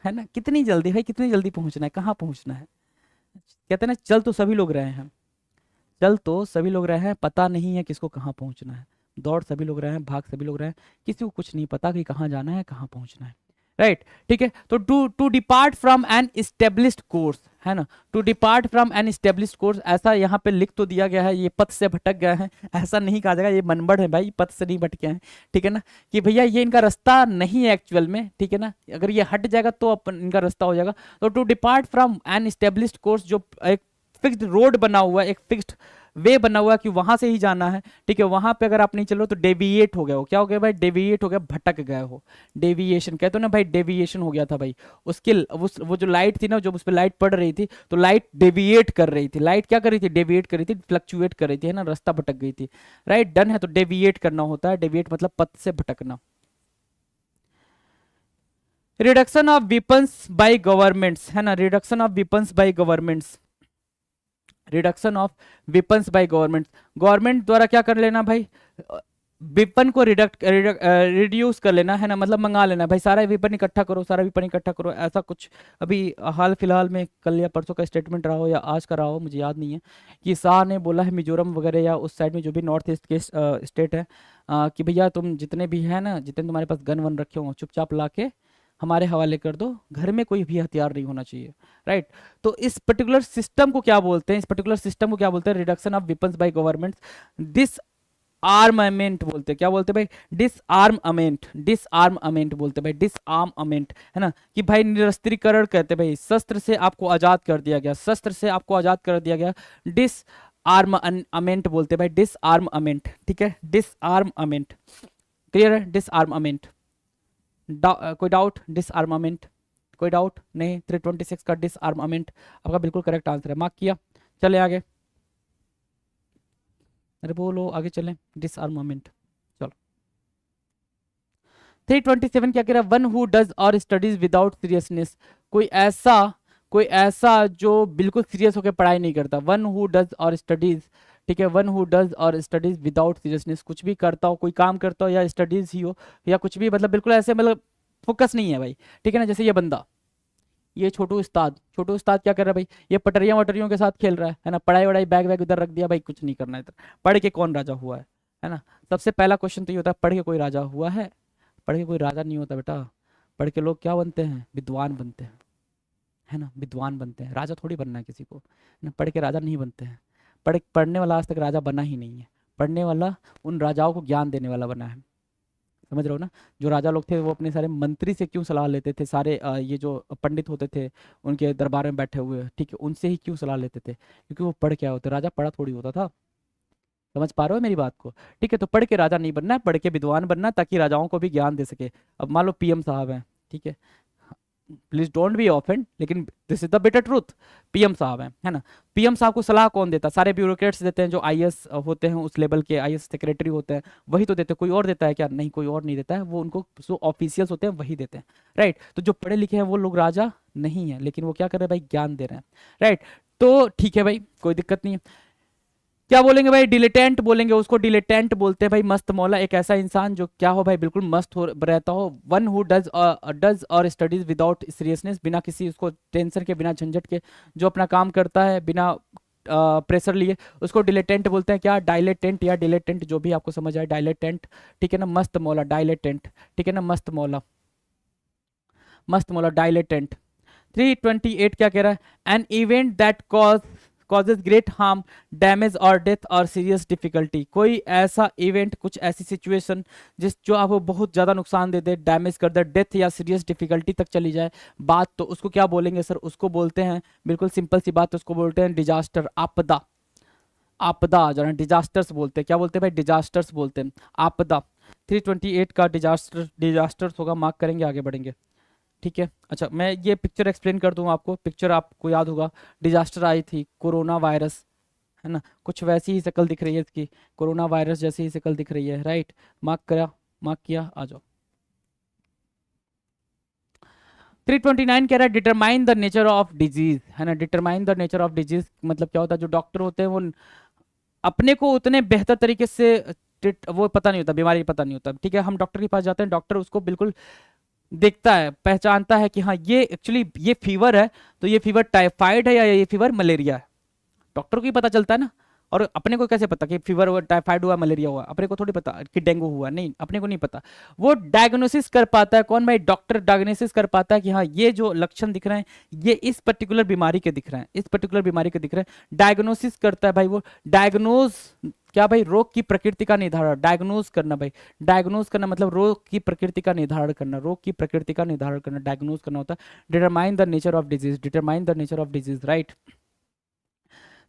है ना, कितनी जल्दी भाई, कितनी जल्दी पहुंचना है, कहाँ पहुंचना है। कहते हैं ना, चल तो सभी लोग रहे हैं, चल तो सभी लोग रहे हैं, पता नहीं है किसको कहाँ पहुंचना है। दौड़ सभी लोग रहे हैं, भाग सभी लोग रहे हैं, किसी को कुछ नहीं पता कि कहाँ जाना है, कहाँ पहुंचना है। राइट, ठीक है। तो to to depart from an established course है ना, to depart from an established course, ऐसा यहाँ पे लिख तो दिया गया है, ये पथ से भटक गए हैं, ऐसा नहीं कहा जाएगा, ये मनबड़ है भाई, पथ से नहीं भटके हैं, ठीक है ना, कि भैया ये इनका रास्ता नहीं है एक्चुअल में, ठीक है ना, अगर ये हट जाएगा तो अपन इनका रास्ता हो जाएगा। तो to depart from an established course, जो एक फिक्स्ड रोड बना हुआ है, एक फिक्स्ड वे बना हुआ है कि वहां से ही जाना है, ठीक है, वहां पे अगर आप नहीं चलो तो डेविएट हो गया हो, क्या हो गया भाई, डेविएट हो गया, भटक गए हो, डेविएशन कहते हो ना भाई, डेविएशन हो गया था भाई। उसकी वो जो लाइट थी ना, जो उस पर लाइट पड़ रही थी, तो लाइट डेविएट कर रही थी, लाइट क्या कर रही थी, डेविएट कर रही थी, फ्लक्चुएट कर रही थी, है ना, रास्ता भटक गई थी। राइट, डन है, तो डेविएट करना होता है, डेविएट मतलब पथ से भटकना। Reduction of weapons bye governments है ना, reduction of weapons bye governments, reduction of weapons by government, government द्वारा क्या कर लेना भाई, वेपन को रिड्यूस कर लेना है ना, मतलब मंगा लेना भाई, सारा वेपन इकट्ठा करो, सारा वेपन इकट्ठा करो, ऐसा कुछ। अभी हाल फिलहाल में कल या परसों का स्टेटमेंट रहा हो या आज का रहा हो, मुझे याद नहीं है, कि शाह ने बोला है मिजोरम वगैरह या उस साइड में जो भी नॉर्थ ईस्ट के स्टेट है, कि भैया तुम जितने भी है ना, जितने तुम्हारे पास गन वन रखे हो, चुपचाप ला के हमारे हवाले कर दो, घर में कोई भी हथियार नहीं होना चाहिए। राइट, तो इस पर्टिकुलर सिस्टम को क्या बोलते हैं, इस पर्टिकुलर सिस्टम को क्या बोलते हैं, reduction of weapons by government, this armament बोलते हैं, क्या बोलते हैं भाई, डिसआर्मामेंट, डिसआर्मामेंट बोलते हैं भाई, डिसआर्मामेंट है ना, कि भाई निरस्त्रीकरण कहते हैं भाई, शस्त्र से आपको आजाद कर दिया गया, शस्त्र से आपको आजाद कर दिया गया, डिस आर्मामेंट बोलते हैं भाई, डिसआर्मामेंट, ठीक है, डिसआर्मामेंट, क्लियर है, डिसआर्मामेंट। कोई डाउट, डिसआर्मामेंट, कोई डाउट नहीं, 326 का डिसआर्मामेंट आपका बिल्कुल करेक्ट आंसर है, मार्क किया। चले आगे, अरे बोलो आगे चलें, डिसआर्मामेंट, चलो। 327 क्या कह रहा है, वन हु डज और स्टडीज विदाउट सीरियसनेस, कोई ऐसा जो बिल्कुल सीरियस होकर पढ़ाई नहीं करता, वन हु डज और स्टडीज, ठीक है, वन हु डज और स्टडीज विदाउट सीरियसनेस, कुछ भी करता हो, कोई काम करता हो या स्टडीज ही हो या कुछ भी, मतलब बिल्कुल ऐसे, मतलब फोकस नहीं है भाई, ठीक है ना। जैसे ये बंदा, ये छोटू उस्ताद, छोटू उस्ताद क्या कर रहा है भाई, ये पटरियां वटरियों के साथ खेल रहा है ना, पढ़ाई वढ़ाई बैग वैग उधर रख दिया भाई, कुछ नहीं करना है इधर, पढ़ के कौन राजा हुआ है ना। सबसे पहला क्वेश्चन तो ये होता है, पढ़ के कोई राजा हुआ पढ़ के कोई राजा नहीं होता बेटा, पढ़ के लोग क्या बनते हैं, विद्वान बनते हैं, है ना, विद्वान बनते हैं, राजा थोड़ी बनना है किसी को, है ना, पढ़ के राजा नहीं बनते हैं, पढ़ने वाला आज तक राजा बना ही नहीं है, पढ़ने वाला उन राजाओं को ज्ञान देने वाला बना है, समझ रहे हो ना। जो राजा लोग थे वो अपने सारे मंत्री से क्यों सलाह लेते थे, सारे ये जो पंडित होते थे उनके दरबार में बैठे हुए, ठीक है, उनसे ही क्यों सलाह लेते थे, क्योंकि वो पढ़ के आए होते, राजा पढ़ा थोड़ी होता था, समझ पा रहे हो मेरी बात को, ठीक है। तो पढ़ के राजा नहीं बनना है, पढ़ के विद्वान बनना है, ताकि राजाओं को भी ज्ञान दे सके। अब मान लो पीएम साहब हैं, ठीक है, प्लीज डोंट बी ऑफेंड, लेकिन this is the bitter truth. PM साहब हैं, है ना। पीएम साहब को सलाह कौन देता? सारे ब्यूरोक्रेट्स देते हैं, जो आईएएस होते हैं उस लेवल के, आईएएस सेक्रेटरी होते हैं वही तो देते हैं। कोई और देता है क्या? नहीं, कोई और नहीं देता है, वो उनको जो ऑफिशियल्स होते हैं वही देते हैं, राइट। तो जो पढ़े लिखे हैं वो लोग राजा नहीं है, लेकिन वो क्या कर रहे हैं भाई? ज्ञान दे रहे हैं, राइट। तो ठीक है भाई, कोई दिक्कत नहीं है। क्या बोलेंगे भाई? डिलेटेंट बोलेंगे उसको, डिलेटेंट बोलते हैं भाई मस्त मौला, एक ऐसा इंसान जो क्या हो भाई, बिल्कुल मस्त हो रहता हो। वन हु डज और स्टडीज विदाउट सीरियसनेस, बिना किसी उसको टेंशन के, बिना झंझट के, जो अपना काम करता है बिना प्रेशर लिए, उसको डिलेटेंट बोलते हैं। क्या? डायलेटेंट या डिलेटेंट, जो भी आपको समझ आए, डायलेटेंट, ठीक है ना। मस्त मौला, डायलेटेंट, ठीक है ना। मस्त मौला, मस्त मौला, डायलेटेंट। 328 क्या कह रहा है? An event that causes great harm, damage और डेथ और सीरियस डिफिकल्टी। कोई ऐसा इवेंट, कुछ ऐसी सिचुएशन जो आपको बहुत ज़्यादा नुकसान दे दे, डैमेज कर दे, डेथ या सीरियस डिफिकल्टी तक चली जाए बात, तो उसको क्या बोलेंगे सर? उसको बोलते हैं, बिल्कुल सिंपल सी बात, उसको बोलते हैं डिजास्टर, आपदा। आपदा आ जाना, डिजास्टर्स बोलते हैं। क्या बोलते हैं भाई? डिजास्टर्स बोलते हैं, आपदा। 328 का डिजास्टर्स होगा, मार्क करेंगे, आगे बढ़ेंगे, ठीक है। अच्छा, मैं ये पिक्चर एक्सप्लेन कर दूं आपको। पिक्चर आपको याद होगा, डिजास्टर आई थी, कोरोना वायरस, है ना। कुछ वैसी ही शक्ल दिख रही है इसकी, कोरोना वायरस जैसी ही शक्ल दिख रही है, राइट। मार्क करा, मार्क किया, आ जाओ। 329 कह रहा है determine the nature of disease, है ना। Determine the nature of disease मतलब क्या होता है? जो डॉक्टर होते हैं वो अपने को उतने बेहतर तरीके से वो पता नहीं होता, बीमारी पता नहीं होता, ठीक है। हम डॉक्टर के पास जाते हैं, डॉक्टर उसको बिल्कुल देखता है, पहचानता है कि हाँ ये एक्चुअली ये फीवर है, तो ये फीवर टाइफाइड है या ये फीवर मलेरिया है, डॉक्टर को ही पता चलता है ना। और अपने को कैसे पता कि फीवर हुआ, टाइफाइड हुआ, मलेरिया हुआ? अपने को थोड़ी पता कि डेंगू हुआ, नहीं, अपने को नहीं पता। वो डायग्नोसिस कर पाता है, कौन भाई? डॉक्टर डायग्नोसिस कर पाता है कि हाँ ये जो लक्षण दिख रहे हैं ये इस पर्टिकुलर बीमारी के दिख रहे हैं, इस पर्टिकुलर बीमारी के दिख रहे हैं, डायग्नोसिस करता है भाई वो। डायग्नोज क्या भाई? रोग की प्रकृति का निर्धारण, डायग्नोज करना भाई। डायग्नोज करना मतलब रोग की प्रकृति का निर्धारण करना, रोग की प्रकृति का निर्धारण करना, डायग्नोज करना होता है। Determine the nature of disease, determine the nature of disease, right.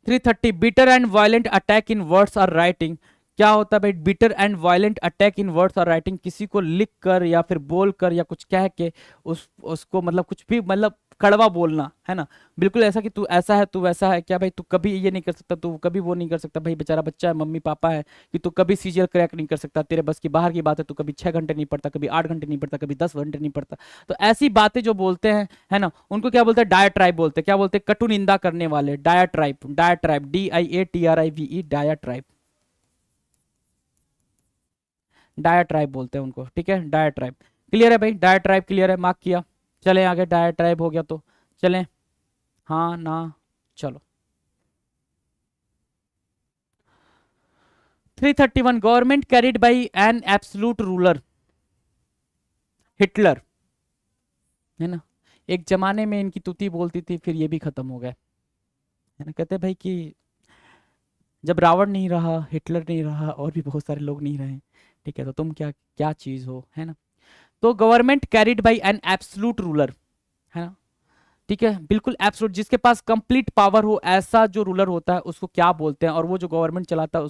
330 bitter and violent attack in words और राइटिंग। क्या होता है भाई? Bitter and violent attack in words और राइटिंग, किसी को लिख कर या फिर बोल कर या कुछ कह के उसको मतलब कुछ भी मतलब कड़वा बोलना, है ना। बिल्कुल ऐसा कि तू ऐसा है, तू वैसा है। क्या भाई? तू कभी ये नहीं कर सकता, तू कभी वो नहीं कर सकता भाई, बेचारा बच्चा है, मम्मी पापा है, कि तू कभी सीरियल क्रैक नहीं कर सकता, तेरे बस की बाहर की बात है, तू कभी 6 घंटे नहीं पढ़ता, कभी 8 घंटे नहीं पढ़ता, कभी 10 घंटे नहीं पढ़ता। तो ऐसी बातें जो बोलते हैं, है ना, उनको क्या बोलते हैं? डायाट्राइब बोलते हैं। क्या बोलते हैं? कटु निंदा करने वाले, डायाट्राइब, डायाट्राइब, DIATRIVE, डायाट्राइब, डायाट्राइब बोलते हैं उनको, ठीक है। डायाट्राइब क्लियर है भाई? डायाट्राइब क्लियर है, मार्क किया। चलें आगे, डायाट्राइब हो गया तो चलें, हाँ ना, चलो। 331 government carried by an absolute ruler, Hitler, है ना। एक जमाने में इनकी तुती बोलती थी, फिर ये भी खत्म हो गए, है ना। कहते भाई कि जब रावण नहीं रहा, हिटलर नहीं रहा, और भी बहुत सारे लोग नहीं रहे, ठीक है, तो तुम क्या क्या चीज हो, है ना। तो government carried by an absolute ruler, है ना, ठीक है, बिल्कुल एब्सोल्यूट, जिसके पास कंप्लीट पावर हो, ऐसा जो रूलर होता है उसको क्या बोलते हैं? और वो जो गवर्नमेंट चलाता है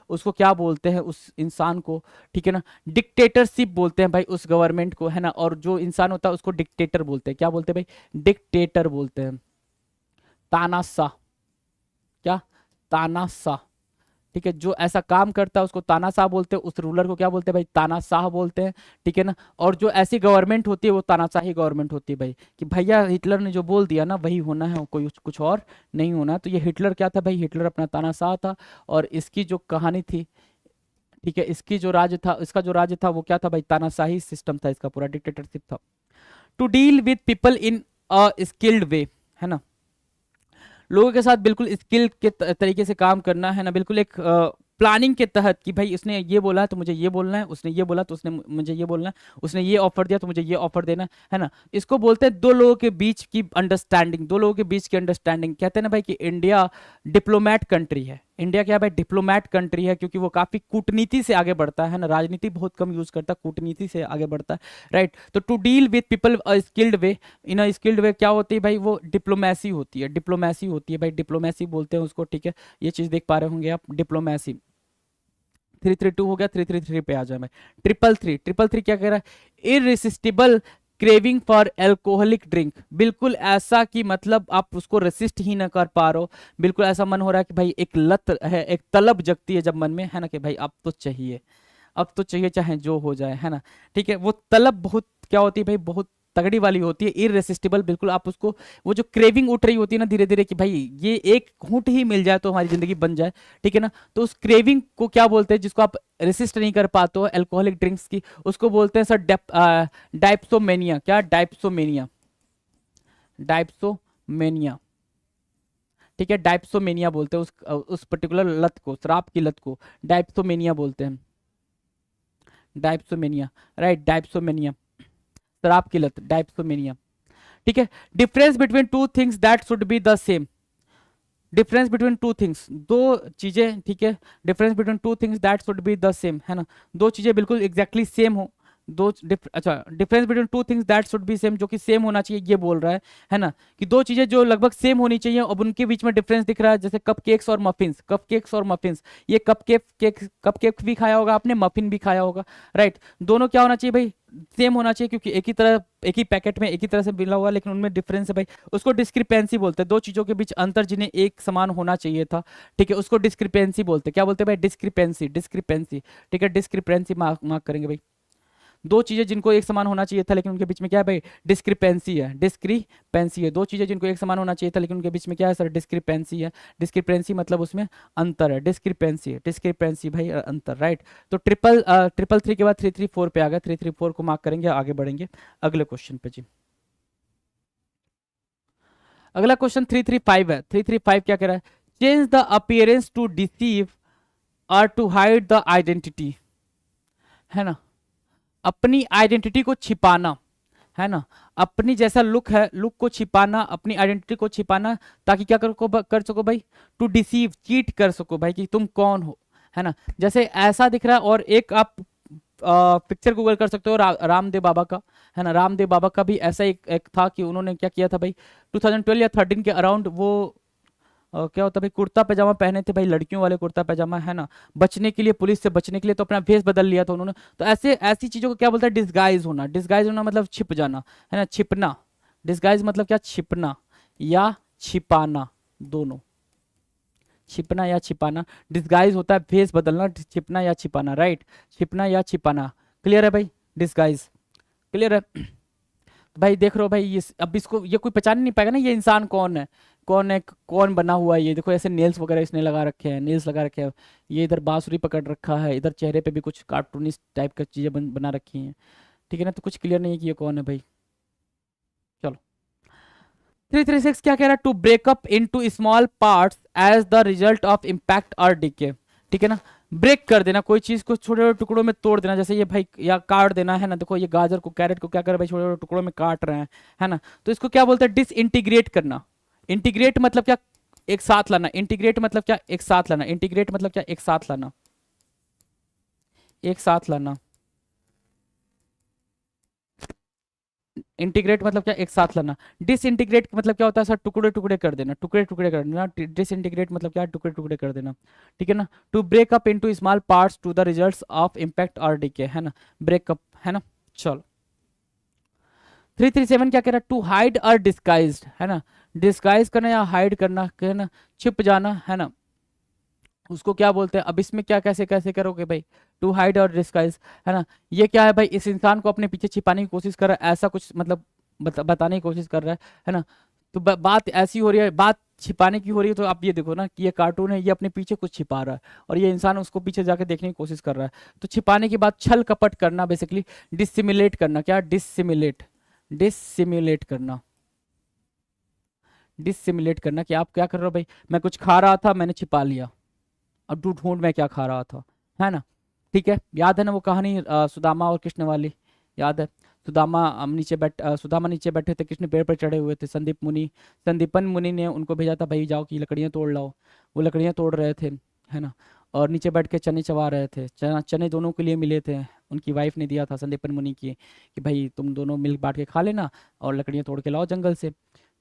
उसको क्या बोलते हैं? उस इंसान को, ठीक है ना, डिक्टेटरशिप बोलते हैं भाई उस गवर्नमेंट को, है ना। और जो इंसान होता है उसको डिक्टेटर बोलते हैं। क्या बोलते हैं भाई? डिक्टेटर बोलते हैं। तानाशाह, क्या? तानाशाह, ठीक है, जो ऐसा काम करता है उसको तानाशाह बोलते हैं, उस रूलर को क्या बोलते हैं भाई? तानाशाह बोलते हैं, ठीक है ना। और जो ऐसी गवर्नमेंट होती है वो तानाशाही गवर्नमेंट होती है भाई, कि भैया हिटलर ने जो बोल दिया ना वही होना है, कोई कुछ और नहीं होना। तो ये हिटलर क्या था भाई? हिटलर अपना तानाशाह था। और इसकी जो कहानी थी, ठीक है, इसकी जो राज्य था, इसका जो राज्य था वो क्या था भाई? तानाशाही सिस्टम था, इसका पूरा डिक्टेटरशिप था। To deal with people in a skilled way, है ना, लोगों के साथ बिल्कुल स्किल के तरीके से काम करना, है ना, बिल्कुल एक प्लानिंग के तहत, कि भाई उसने ये बोला है तो मुझे ये बोलना है, उसने ये बोला तो उसने मुझे ये बोलना है, उसने ये ऑफर दिया तो मुझे ये ऑफर देना है ना। इसको बोलते हैं दो लोगों के बीच की अंडरस्टैंडिंग, दो लोगों के बीच की अंडरस्टैंडिंग। कहते हैं ना भाई कि इंडिया डिप्लोमैट कंट्री है। इंडिया क्या है भाई? डिप्लोमैट कंट्री है, क्योंकि वो काफी कूटनीति से आगे बढ़ता है ना, राजनीति बहुत कम यूज करता है, कूटनीति से आगे बढ़ता है, राइट। तो to deal with people skilled way, in a skilled way क्या होती है भाई? वो डिप्लोमेसी होती है, डिप्लोमेसी होती है भाई, डिप्लोमेसी बोलते हैं उसको, ठीक है। ये चीज देख पा रहे होंगे आप, डिप्लोमेसी। 332 हो गया, 333 पे आ जाए मैं। 333 क्या कह रहा है? Irresistible craving for alcoholic drink, बिल्कुल ऐसा कि मतलब आप उसको रेसिस्ट ही ना कर पा रहे हो, बिल्कुल ऐसा मन हो रहा है कि भाई एक लत है, एक तलब जगती है जब मन में, है ना, कि भाई अब तो चाहिए, अब तो चाहिए चाहे जो हो जाए, है ना। ठीक है, वो तलब बहुत क्या होती है भाई, बहुत तगड़ी वाली होती है, इररेसिस्टिबल, बिल्कुल आप उसको, वो जो क्रेविंग उठ रही होती है ना धीरे धीरे कि भाई ये एक घूंट ही मिल जाए तो हमारी जिंदगी बन जाए, ठीक है ना। तो उस क्रेविंग को क्या बोलते हैं, जिसको आप रेसिस्ट नहीं कर पाते हो अल्कोहलिक ड्रिंक्स की, उसको बोलते हैं सर डाइप्सोमेनिया। क्या? डाइप्सोमेनिया, डाइप्सोमेनिया। ठीक है, डाइप्सोमेनिया बोलते हैं उस पर्टिकुलर लत को, शराब की लत को डाइप्सोमेनिया बोलते हैं, डाइप्सोमेनिया, राइट, डाइप्सोमेनिया, शराब की लत, डाइप्सोमेनिया। ठीक है, difference between two things that should be the same, difference between two things, दो चीजें, ठीक है, difference between two things that should be the same, है ना, दो चीजें बिल्कुल एग्जैक्टली सेम हो, अच्छा, difference between two things that should be same, जो कि सेम होना चाहिए ये बोल रहा है ना, कि दो चीजें जो लगभग सेम होनी चाहिए, अब उनके बीच में डिफरेंस दिख रहा है, जैसे कप केक्स और मफिन्स, कप केक्स और मफिन्स, ये कप केक भी खाया होगा आपने, मफिन भी खाया होगा, राइट। दोनों क्या होना चाहिए भाई, सेम होना चाहिए, क्योंकि एक ही तरह, एक ही पैकेट में एक ही तरह से मिला हुआ, लेकिन उनमें डिफरेंस है भाई, उसको डिस्क्रिपेंसी बोलते हैं, दो चीजों के बीच अंतर जिन्हें एक समान होना चाहिए था, ठीक है, उसको डिस्क्रिपेंसी बोलते हैं। क्या बोलते हैं भाई? डिस्क्रिपेंसी, डिस्क्रिपेंसी, ठीक है, डिस्क्रिपेंसी मार्क मार्क करेंगे भाई, दो चीजें जिनको एक समान होना चाहिए था लेकिन उनके बीच में क्या है भाई, डिस्क्रिपेंसी है, डिस्क्रिपेंसी है, दो चीजें जिनको एक समान होना चाहिए था लेकिन उनके बीच में क्या है सर, डिस्क्रिपेंसी है, डिस्क्रिपेंसी मतलब उसमें अंतर है, डिस्क्रिपेंसी, डिस्क्रिपेंसी भाई अंतर, राइट। तो ट्रिपल थ्री के बाद 334 पे आ गया, 334 को मार्क करेंगे, आगे बढ़ेंगे अगले क्वेश्चन पे जी। अगला क्वेश्चन 335 है, 335 क्या कह रहा है, change the appearance to deceive और टू हाइड द आइडेंटिटी, है ना, अपनी आइडेंटिटी को छिपाना, है ना, अपनी जैसा लुक है, लुक को छिपाना, अपनी आइडेंटिटी को छिपाना, ताकि क्या कर सको भाई, टू डिसीव, चीट कर सको भाई कि तुम कौन हो, है ना। जैसे ऐसा दिख रहा है, और एक आप पिक्चर गूगल कर सकते हो रामदेव बाबा का, है ना, रामदेव बाबा का भी ऐसा एक था कि उन्होंने क्या किया था भाई, 2012 या 13 के अराउंड वो क्या होता है भाई, कुर्ता पैजामा पहने थे भाई, लड़कियों वाले कुर्ता पैजामा, है ना, बचने के लिए, पुलिस से बचने के लिए, तो अपना भेष बदल लिया था उन्होंने। तो ऐसे ऐसी चीजों को क्या बोलता है, डिस्गाइज होना, डिस्गाइज होना मतलब छिप जाना, है ना, छिपना, डिस्गाइज मतलब क्या, छिपना या छिपाना, दोनों, छिपना या छिपाना, डिस्गाइज होता है भेष बदलना, छिपना या छिपाना, राइट, छिपना या छिपाना, क्लियर है भाई, डिस्गाइज, क्लियर है। तो भाई देख रहे हो भाई, ये अब इसको ये कोई पहचान नहीं पाएगा ना, ये इंसान कौन है, कौन है, कौन बना हुआ है, ये देखो ऐसे नेल्स वगैरह इसने लगा रखे हैं, नेल्स लगा रखे हैं, ये इधर बांसुरी पकड़ रखा है, इधर चेहरे पे भी कुछ कार्टूनिस्ट टाइप का चीजें बना रखी हैं, ठीक है ना, तो कुछ क्लियर नहीं है कि ये कौन है भाई। चलो 336 क्या कह रहा है, to break up into small parts as the result of impact और डिके, ठीक है ना, ब्रेक कर देना, कोई चीज को छोटे छोटे टुकड़ों में तोड़ देना, जैसे ये भाई, या काट देना, है ना, देखो ये गाजर को, कैरेट को क्या कर रहे हैं भाई, छोटे छोटे टुकड़ों में काट रहे हैं, है ना, तो इसको क्या बोलते हैं, डिसइंटीग्रेट करना। इंटीग्रेट मतलब क्या, एक साथ लाना, इंटीग्रेट मतलब क्या, एक साथ लाना, इंटीग्रेट मतलब क्या, एक साथ लाना, एक साथ लाना, इंटीग्रेट मतलब क्या, एक साथ लाना। डिसइंटीग्रेट मतलब क्या होता है सर, टुकड़े टुकड़े कर देना, टुकड़े टुकड़े कर देना, डिसइंटीग्रेट मतलब क्या, टुकड़े टुकड़े कर देना, ठीक है ना। To break up into small parts to the results of impact और डीके, है ना, ब्रेकअप, है ना। चलो 337 क्या कह रहा है, टू हाइड और डिस्गाइज, है ना, डिस्गाइज करना या हाइड करना, है ना, छिप जाना, है ना, उसको क्या बोलते हैं। अब इसमें क्या कैसे कैसे करोगे भाई, टू हाइड और डिस्गाइज, है ना, ये क्या है भाई, इस इंसान को अपने पीछे छिपाने की कोशिश कर रहा है, ऐसा कुछ मतलब बताने की कोशिश कर रहा है ना। तो बात ऐसी हो रही है, बात छिपाने की हो रही है, तो आप ये देखो ना कि ये कार्टून है, ये अपने पीछे कुछ छिपा रहा है और ये इंसान उसको पीछे जाके देखने की कोशिश कर रहा है। तो छिपाने के बाद छल कपट करना, बेसिकली डिसिमुलेट करना, क्या, डिसिमुलेट, डिसिमुलेट करना, डिसिमुलेट करना कि आप क्या कर रहे हो भाई, मैं कुछ खा रहा था, मैंने छिपा लिया, अब तू ढूंढ मैं क्या खा रहा था, है ना। ठीक है, याद है ना वो कहानी सुदामा और कृष्ण वाली, याद है, सुदामा सुदामा नीचे बैठे थे, कृष्ण पेड़ पर चढ़े हुए थे, संदीपन मुनि ने उनको भेजा था भाई जाओ कि लकड़ियाँ तोड़ लाओ, वो लकड़ियाँ तोड़ रहे थे, है ना, और नीचे बैठ के चने चबा रहे थे, चने दोनों के लिए मिले थे, उनकी वाइफ ने दिया था संदीपन मुनि की कि भाई तुम दोनों मिल बांट के खा लेना और लकड़ियाँ तोड़ के लाओ जंगल से।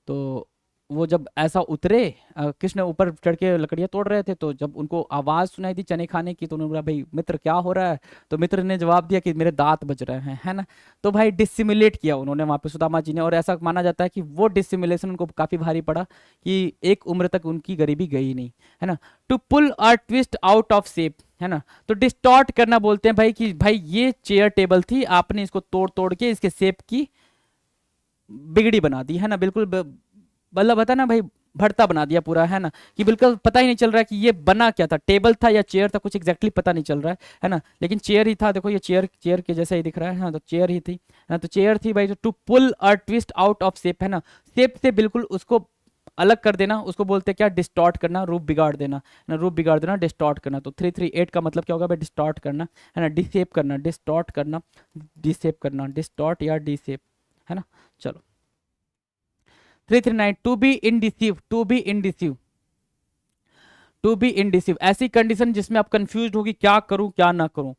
तो वो जब ऐसा उतरे, कृष्ण ऊपर चढ़ के लकड़ियां तोड़ रहे थे, तो जब उनको आवाज सुनाई दी चने खाने की, तो उन्होंने बोला भाई मित्र क्या हो रहा है? तो मित्र ने जवाब दिया कि मेरे दांत बज रहे हैं, है ना। तो भाई डिसिमुलेट किया उन्होंने वहां पे सुदामा जी ने, और ऐसा माना जाता है कि वो डिसिमुलेशन उनको काफी भारी पड़ा कि एक उम्र तक उनकी गरीबी गई नहीं, है ना। टू पुल और ट्विस्ट आउट ऑफ शेप, है ना। तो डिस्टॉर्ट करना बोलते हैं भाई कि भाई ये चेयर टेबल थी, आपने इसको तोड़ तोड़ के इसके शेप की बिगड़ी बना दी, है ना। बिल्कुल मतलब बता ना भाई, भरता बना दिया पूरा, है ना। कि बिल्कुल पता ही नहीं चल रहा है कि ये बना क्या था, टेबल था या चेयर था, कुछ एग्जैक्टली पता नहीं चल रहा है ना। लेकिन चेयर ही था, देखो ये चेयर चेयर के जैसा ही दिख रहा है ना, तो चेयर ही थी, है ना। तो चेयर थी भाई, टू पुल और ट्विस्ट आउट ऑफ शेप, है ना। शेप से बिल्कुल उसको अलग कर देना, उसको बोलते हैं क्या? डिस्टॉर्ट करना, रूप बिगाड़ देना, है ना। रूप बिगाड़ देना, डिस्टॉर्ट करना। तो 338 का मतलब क्या होगा भाई? डिस्टॉर्ट करना, है ना। डिसेप करना, डिस्टॉर्ट करना, डिसेप करना, डिस्टॉर्ट या डिसेप, है ना। चलो 339, to be indecisive, to be indecisive, to be indecisive, ऐसी कंडीशन जिसमें आप कंफ्यूज हो कि क्या करूं क्या ना करूं,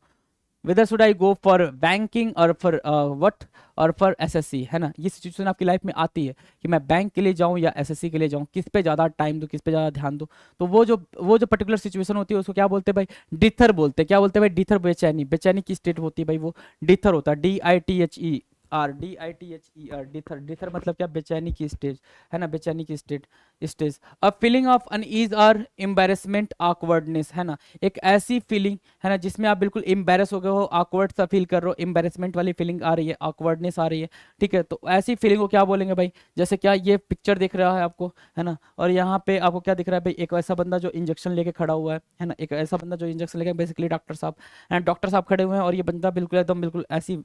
weather should I go for banking और फॉर व्हाट, और फॉर एसएससी, है ना। ये सिचुएशन आपकी लाइफ में आती है कि मैं बैंक के लिए जाऊं या एसएससी के लिए जाऊं, किस पे ज़्यादा टाइम दूं, किस पे ज़्यादा ध्यान दूं। तो वो जो पर्टिकुलर सिचुएशन होती है उसको क्या बोलते हैं भाई? डिथर बोलते हैं। क्या बोलते हैं भाई? डिथर, बेचैनी, बेचैनी की स्टेट होती है भाई, वो डिथर होता है। DITHER, DITHER, डिथर, डिथर मतलब क्या? बेचैनी की स्टेज, है ना। बेचैनी की state, stage. A feeling of unease और एम्बेरसमेंट, ऑकवर्डनेस, है ना। एक ऐसी फीलिंग, है ना, जिसमें आप बिल्कुल एम्बेरस हो गए हो, ऑकवर्ड सा फील कर रहे हो, एम्बेरसमेंट वाली फीलिंग आ रही है, ऑकवर्डनेस आ रही है, ठीक है। तो ऐसी फीलिंग को क्या बोलेंगे भाई? जैसे क्या ये पिक्चर दिख रहा है आपको, है ना, और यहाँ पे आपको क्या दिख रहा है भाई? एक ऐसा बंदा जो इंजेक्शन लेके खड़ा हुआ है ना। एक ऐसा बंदा जो इंजेक्शन लेके, बेसिकली डॉक्टर साहब, एंड डॉक्टर साहब खड़े हुए हैं, और ये बंदा बिल्कुल एकदम बिल्कुल ऐसी,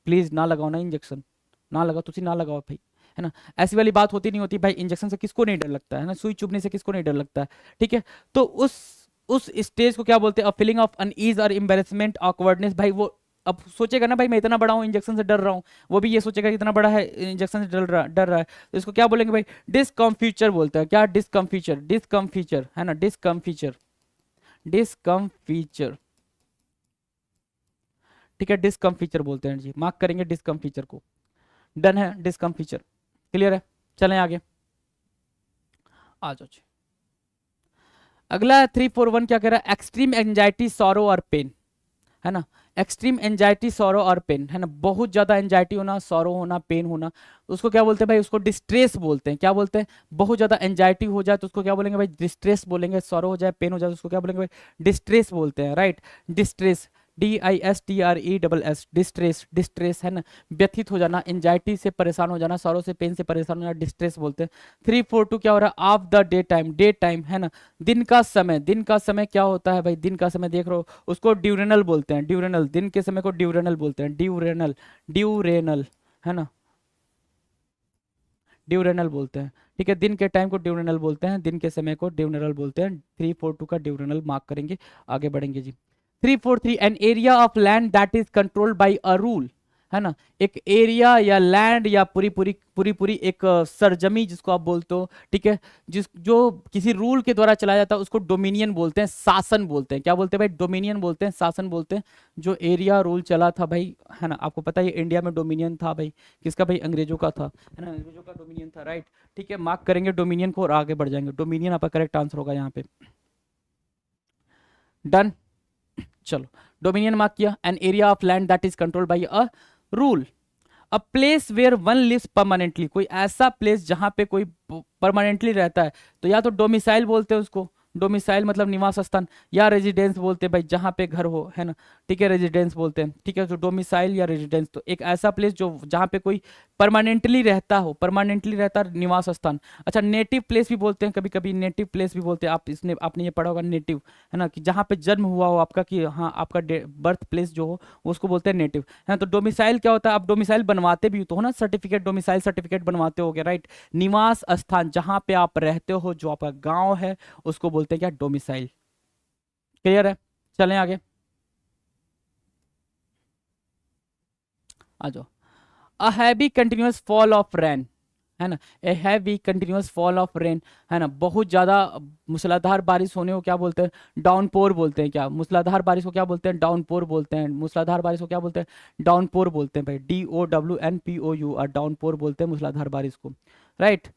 प्लीज ना लगाओ ना इंजेक्शन, ना लगाओ, तुसी ना लगाओ भाई, है ना। ऐसी वाली बात होती नहीं होती भाई। इंजेक्शन से किसको नहीं डर लगता है ना, सुई चुभने से किसको नहीं डर लगता है, ठीक है। तो उस स्टेज को क्या बोलते हैं? फीलिंग ऑफ अनईज और एम्बेरसमेंट, ऑकवर्डनेस। भाई वो अब सोचेगा ना भाई, मैं इतना बड़ा हूँ, इंजेक्शन से डर रहा हूँ, वो भी ये सोचेगा कि इतना बड़ा है, इंजेक्शन से डर रहा है। तो इसको क्या बोलेंगे भाई? डिस्कम्फीचर बोलते हैं। क्या? डिस्कम्फीचर, डिस्कम्फीचर, है ना। डिस्कम्फीचर, डिस्कम्फीचर, ठीक है। डिस्कम्फीचर बोलते हैं जी, मार्क करेंगे डिस्कम्फीचर को। डन है, डिस्कम्फीचर, क्लियर है। चलें आगे, आ जाओ जी। अगला 341 क्या कह रहा है? एक्सट्रीम एंजाइटी, सॉरो और पेन, है ना। एक्सट्रीम एंजाइटी, सॉरो और पेन, है ना। बहुत ज्यादा एंजाइटी होना, सॉरो होना, पेन होना, उसको क्या बोलते हैं भाई? उसको डिस्ट्रेस बोलते हैं। क्या बोलते हैं? बहुत ज्यादा एंजाइटी हो जाए तो उसको क्या बोलेंगे भाई? डिस्ट्रेस बोलेंगे। सॉरो हो जाए, पेन हो जाए तो उसको क्या बोलेंगे भाई? डिस्ट्रेस बोलते हैं, right. Distress, DISTRESS, distress, distress, है ना। व्यथित हो जाना, एंजाइटी से परेशान हो जाना, सॉरो से, पेन से परेशान हो जाना, डिस्ट्रेस बोलते हैं। 342 क्या हो रहा है? Of the day time, day time, है ना। दिन का समय, दिन का समय क्या होता है भाई? दिन का समय देख रहे हो, उसको ड्यूरेनल बोलते हैं, ड्यूरेनल। दिन के समय को ड्यूरेनल बोलते हैं, ड्यूरेनल, ड्यूरेनल, है ना। ड्यूरेनल बोलते हैं, ठीक है। दिन के टाइम को ड्यूरेनल बोलते हैं, दिन के समय को ड्यूरेनल बोलते हैं। 342 का ड्यूरेनल मार्क करेंगे, आगे बढ़ेंगे जी। 343, N area of land that is controlled by a rule, है ना। एक एरिया या लैंड या पूरी पूरी एक सरजमी जिसको आप बोलते हो, ठीक है, जिस जो किसी रूल के द्वारा चलाया जाता है उसको डोमिनियन बोलते हैं, शासन बोलते हैं। क्या बोलते हैं भाई? डोमिनियन बोलते हैं, शासन बोलते हैं। जो एरिया रूल चला था भाई, है ना, आपको पता है इंडिया में डोमिनियन था भाई, किसका भाई? अंग्रेजों का था, है ना, अंग्रेजों का डोमिनियन था, राइट। ठीक है, मार्क करेंगे डोमिनियन को और आगे बढ़ जाएंगे। डोमिनियन आपका करेक्ट आंसर होगा यहाँ पे। डन, चलो डोमिनियन मार्क किया। An area of land that is controlled by a rule. A place where one lives permanently, कोई ऐसा प्लेस जहां पे कोई परमानेंटली रहता है, तो या तो डोमिसाइल बोलते हैं उसको, डोमिसाइल मतलब निवास स्थान, या रेजिडेंस बोलते हैं भाई, जहां पे घर हो, है ना, ठीक है, रेजिडेंस बोलते हैं, ठीक है। तो डोमिसाइल या रेजिडेंस, तो एक ऐसा प्लेस जो जहां पे कोई परमानेंटली रहता हो, परमानेंटली रहता निवास स्थान। अच्छा, नेटिव प्लेस भी बोलते हैं, कभी कभी नेटिव प्लेस भी बोलते हैं। आपने ये पढ़ा होगा नेटिव, है ना, कि जहाँ पे जन्म हुआ हो आपका, कि हाँ आपका बर्थ प्लेस जो हो उसको बोलते हैं नेटिव, है ना। तो डोमिसाइल क्या होता है? आप डोमिसाइल बनवाते भी तो हो ना, सर्टिफिकेट, डोमिसाइल सर्टिफिकेट बनवाते हो, राइट। निवास स्थान जहाँ पे आप रहते हो, जो आपका गाँव है, उसको बोलते हैं क्या? डोमिसाइल, क्लियर है। चलें आगे, आ जाओ। A heavy continuous fall of rain, है ना। A heavy continuous fall of rain, है ना। बहुत ज्यादा मूसलाधार बारिश होने को क्या बोलते हैं? डाउनपोर बोलते हैं। क्या मूसलाधार बारिश को क्या बोलते हैं? डाउनपोर बोलते हैं। मूसलाधार बारिश को क्या बोलते हैं? डाउनपोर बोलते हैं भाई, DOWNPOUR, डाउनपोर बोलते हैं मूसलाधार बारिश को, राइट।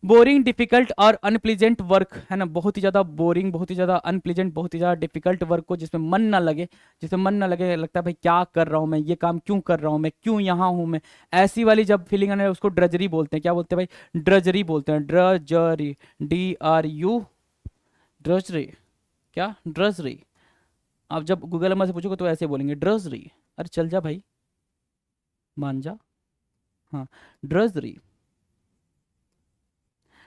बोरिंग, डिफिकल्ट और अनप्लीजेंट वर्क, है ना, बहुत ही ज़्यादा बोरिंग, बहुत ही ज़्यादा अनप्लीजेंट, बहुत ही ज़्यादा डिफिकल्ट वर्क को जिसमें मन ना लगे, जिसमें मन ना लगे, लगता है भाई क्या कर रहा हूँ मैं, ये काम क्यों कर रहा हूँ मैं, क्यों यहाँ हूँ मैं, ऐसी वाली जब फीलिंग आने उसको ड्रजरी बोलते हैं। क्या बोलते हैं भाई? ड्रजरी बोलते हैं, ड्रजरी, DRU, ड्रजरी। क्या? ड्रजरी। आप जब गूगल अम्मा से पूछोगे तो ऐसे बोलेंगे, ड्रजरी। अरे चल जा भाई, मान जा। हाँ, ड्रजरी।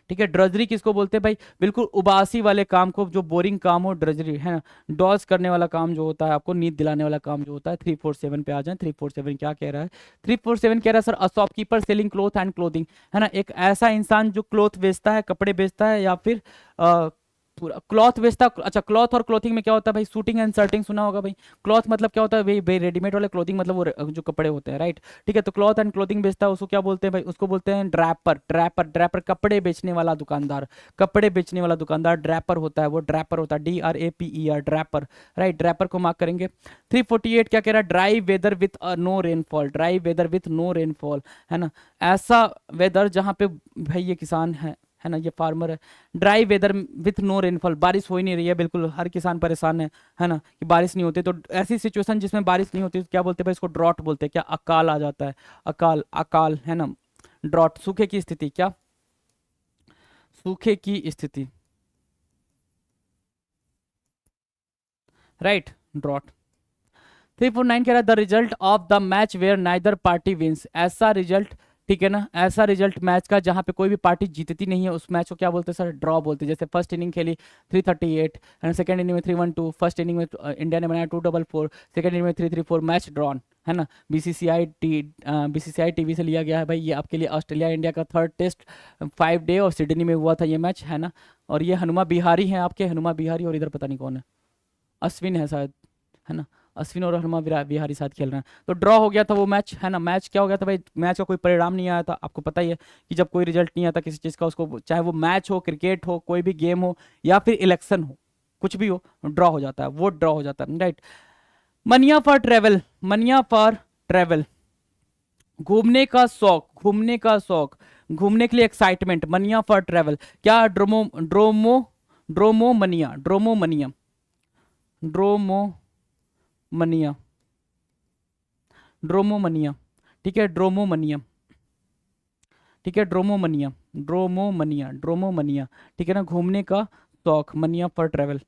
ठीक है, ड्रजरी किसको बोलते हैं भाई? बिल्कुल उबासी वाले काम को, जो बोरिंग काम हो, ड्रजरी, है ना। डॉज करने वाला काम जो होता है, आपको नींद दिलाने वाला काम जो होता है। 347 पे आ जाए। 347 क्या कह रहा है? 347 कह रहा है sir, a shopkeeper selling cloth and clothing, है ना, एक ऐसा इंसान जो क्लोथ बेचता है, कपड़े बेचता है, या फिर पूरा क्लॉथ बेचता। अच्छा, क्लॉथ और क्लोथिंग में क्या होता है भाई? शूटिंग एंड शर्टिंग सुना होगा भाई। क्लॉथ मतलब क्या होता है भाई? भाई रेडीमेड वाले क्लोथिंग मतलब वो जो कपड़े होते हैं, राइट। ठीक है, तो क्लॉथ एंड क्लोथिंग बेचता है, उसको क्या बोलते हैं भाई? उसको बोलते हैं ड्रैपर। ड्रैपर, ड्रैपर कपड़े बेचने वाला दुकानदार, कपड़े बेचने वाला दुकानदार ड्रैपर होता है, वो ड्रैपर होता है, DRAPER, ड्रैपर, राइट। ड्रैपर को मार्क करेंगे। 348 क्या कह रहा है? Dry weather with no rainfall, dry weather with no rainfall, है ना, ऐसा वेदर जहाँ पे भाई ये किसान है ना, ये फार्मर है। Dry weather with no rainfall, बारिश हो ही नहीं रही है, बिल्कुल हर किसान परेशान है ना, कि बारिश नहीं होती। तो ऐसी सिचुएशन जिसमें बारिश नहीं होती तो क्या बोलते हैं भाई? इसको ड्रॉट बोलते हैं। क्या? अकाल आ जाता है, अकाल, अकाल, है ना, ड्रॉट, सूखे की स्थिति। क्या? सूखे की स्थिति, राइट, ड्रॉट। 349 कह रहा है the result of the match where neither party wins, ऐसा रिजल्ट, ठीक है ना, ऐसा रिजल्ट मैच का जहां पे कोई भी पार्टी जीतती नहीं है, उस मैच को क्या बोलते हैं सर? ड्रॉ बोलते हैं। जैसे फर्स्ट इनिंग खेली 338 एंड सेकंड इनिंग में 312, फर्स्ट इनिंग में इंडिया ने बनाया 244, सेकंड इनिंग में 334, मैच ड्रॉन, है ना। बीसीसीआई टीवी से लिया गया है भाई, ये आपके लिए ऑस्ट्रेलिया इंडिया का थर्ड टेस्ट, 5 डे और सिडनी में हुआ था ये मैच, है ना। और ये हनुमा बिहारी हैं आपके, हनुमा बिहारी, और इधर पता नहीं कौन है, अश्विन है शायद, है ना। अश्विन और हनुमा बिहारी साथ खेल रहे हैं। तो ड्रॉ हो गया था वो मैच, है ना। मैच क्या हो गया था भाई? मैच का कोई परिणाम नहीं आया था। आपको पता ही है कि जब कोई रिजल्ट नहीं आता किसी चीज़ का, उसको चाहे वो मैच हो, क्रिकेट हो, कोई भी गेम हो, या फिर इलेक्शन हो, कुछ भी हो, ड्रॉ हो जाता है, वो ड्रॉ हो जाता है, right. Mania for travel, mania for travel, घूमने का शौक, घूमने का शौक, घूमने के लिए एक्साइटमेंट, मनिया फॉर ट्रेवल। क्या? ड्रोमो, ड्रोमो, ड्रोमोमनिया, ड्रोमोमनिया, ड्रोमोमनिया, ड्रोमोमनिया, ठीक है, ड्रोमोमनिया, ठीक है, ड्रोमोमनिया, ड्रोमोमनिया, ड्रोमोमनिया, ठीक है ना, घूमने का शौक, मनिया फॉर ट्रेवल।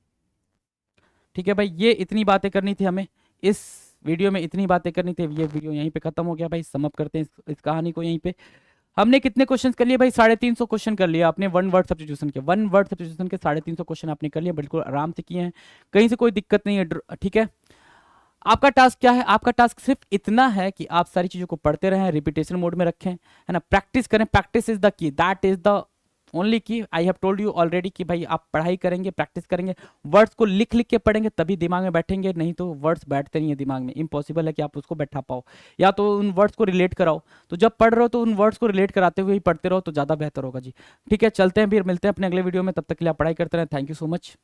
ठीक है भाई, ये इतनी बातें करनी थी हमें इस वीडियो में, इतनी बातें करनी थी। ये वीडियो यहीं पे खत्म हो गया भाई, समअप करते हैं इस कहानी को यहीं पे। हमने कितने क्वेश्चन कर लिए भाई? 350 क्वेश्चन कर लिया आपने, वन वर्ड सब्स्टिट्यूशन के, वन वर्ड सब्स्टिट्यूशन के 350 क्वेश्चन आपने कर लिए, बिल्कुल आराम से किए हैं, कहीं से कोई दिक्कत नहीं है, ठीक है। आपका टास्क क्या है? आपका टास्क सिर्फ इतना है कि आप सारी चीजों को पढ़ते रहें, रिपीटेशन मोड में रखें, है ना, प्रैक्टिस करें। Practice is the key, that is the only key. I have told you already कि भाई आप पढ़ाई करेंगे, प्रैक्टिस करेंगे, वर्ड्स को लिख लिख के पढ़ेंगे तभी दिमाग में बैठेंगे, नहीं तो वर्ड्स बैठते नहीं है दिमाग में, इम्पॉसिबल है कि आप उसको बैठा पाओ। या तो उन वर्ड्स को रिलेट कराओ, तो जब पढ़ रहे हो तो उन वर्ड्स को रिलेट कराते हुए ही पढ़ते रहो तो ज़्यादा बेहतर होगा जी। ठीक है, चलते हैं, फिर मिलते हैं अपने अगले वीडियो में, तब तक के लिए आप पढ़ाई करते रहें। Thank you so much.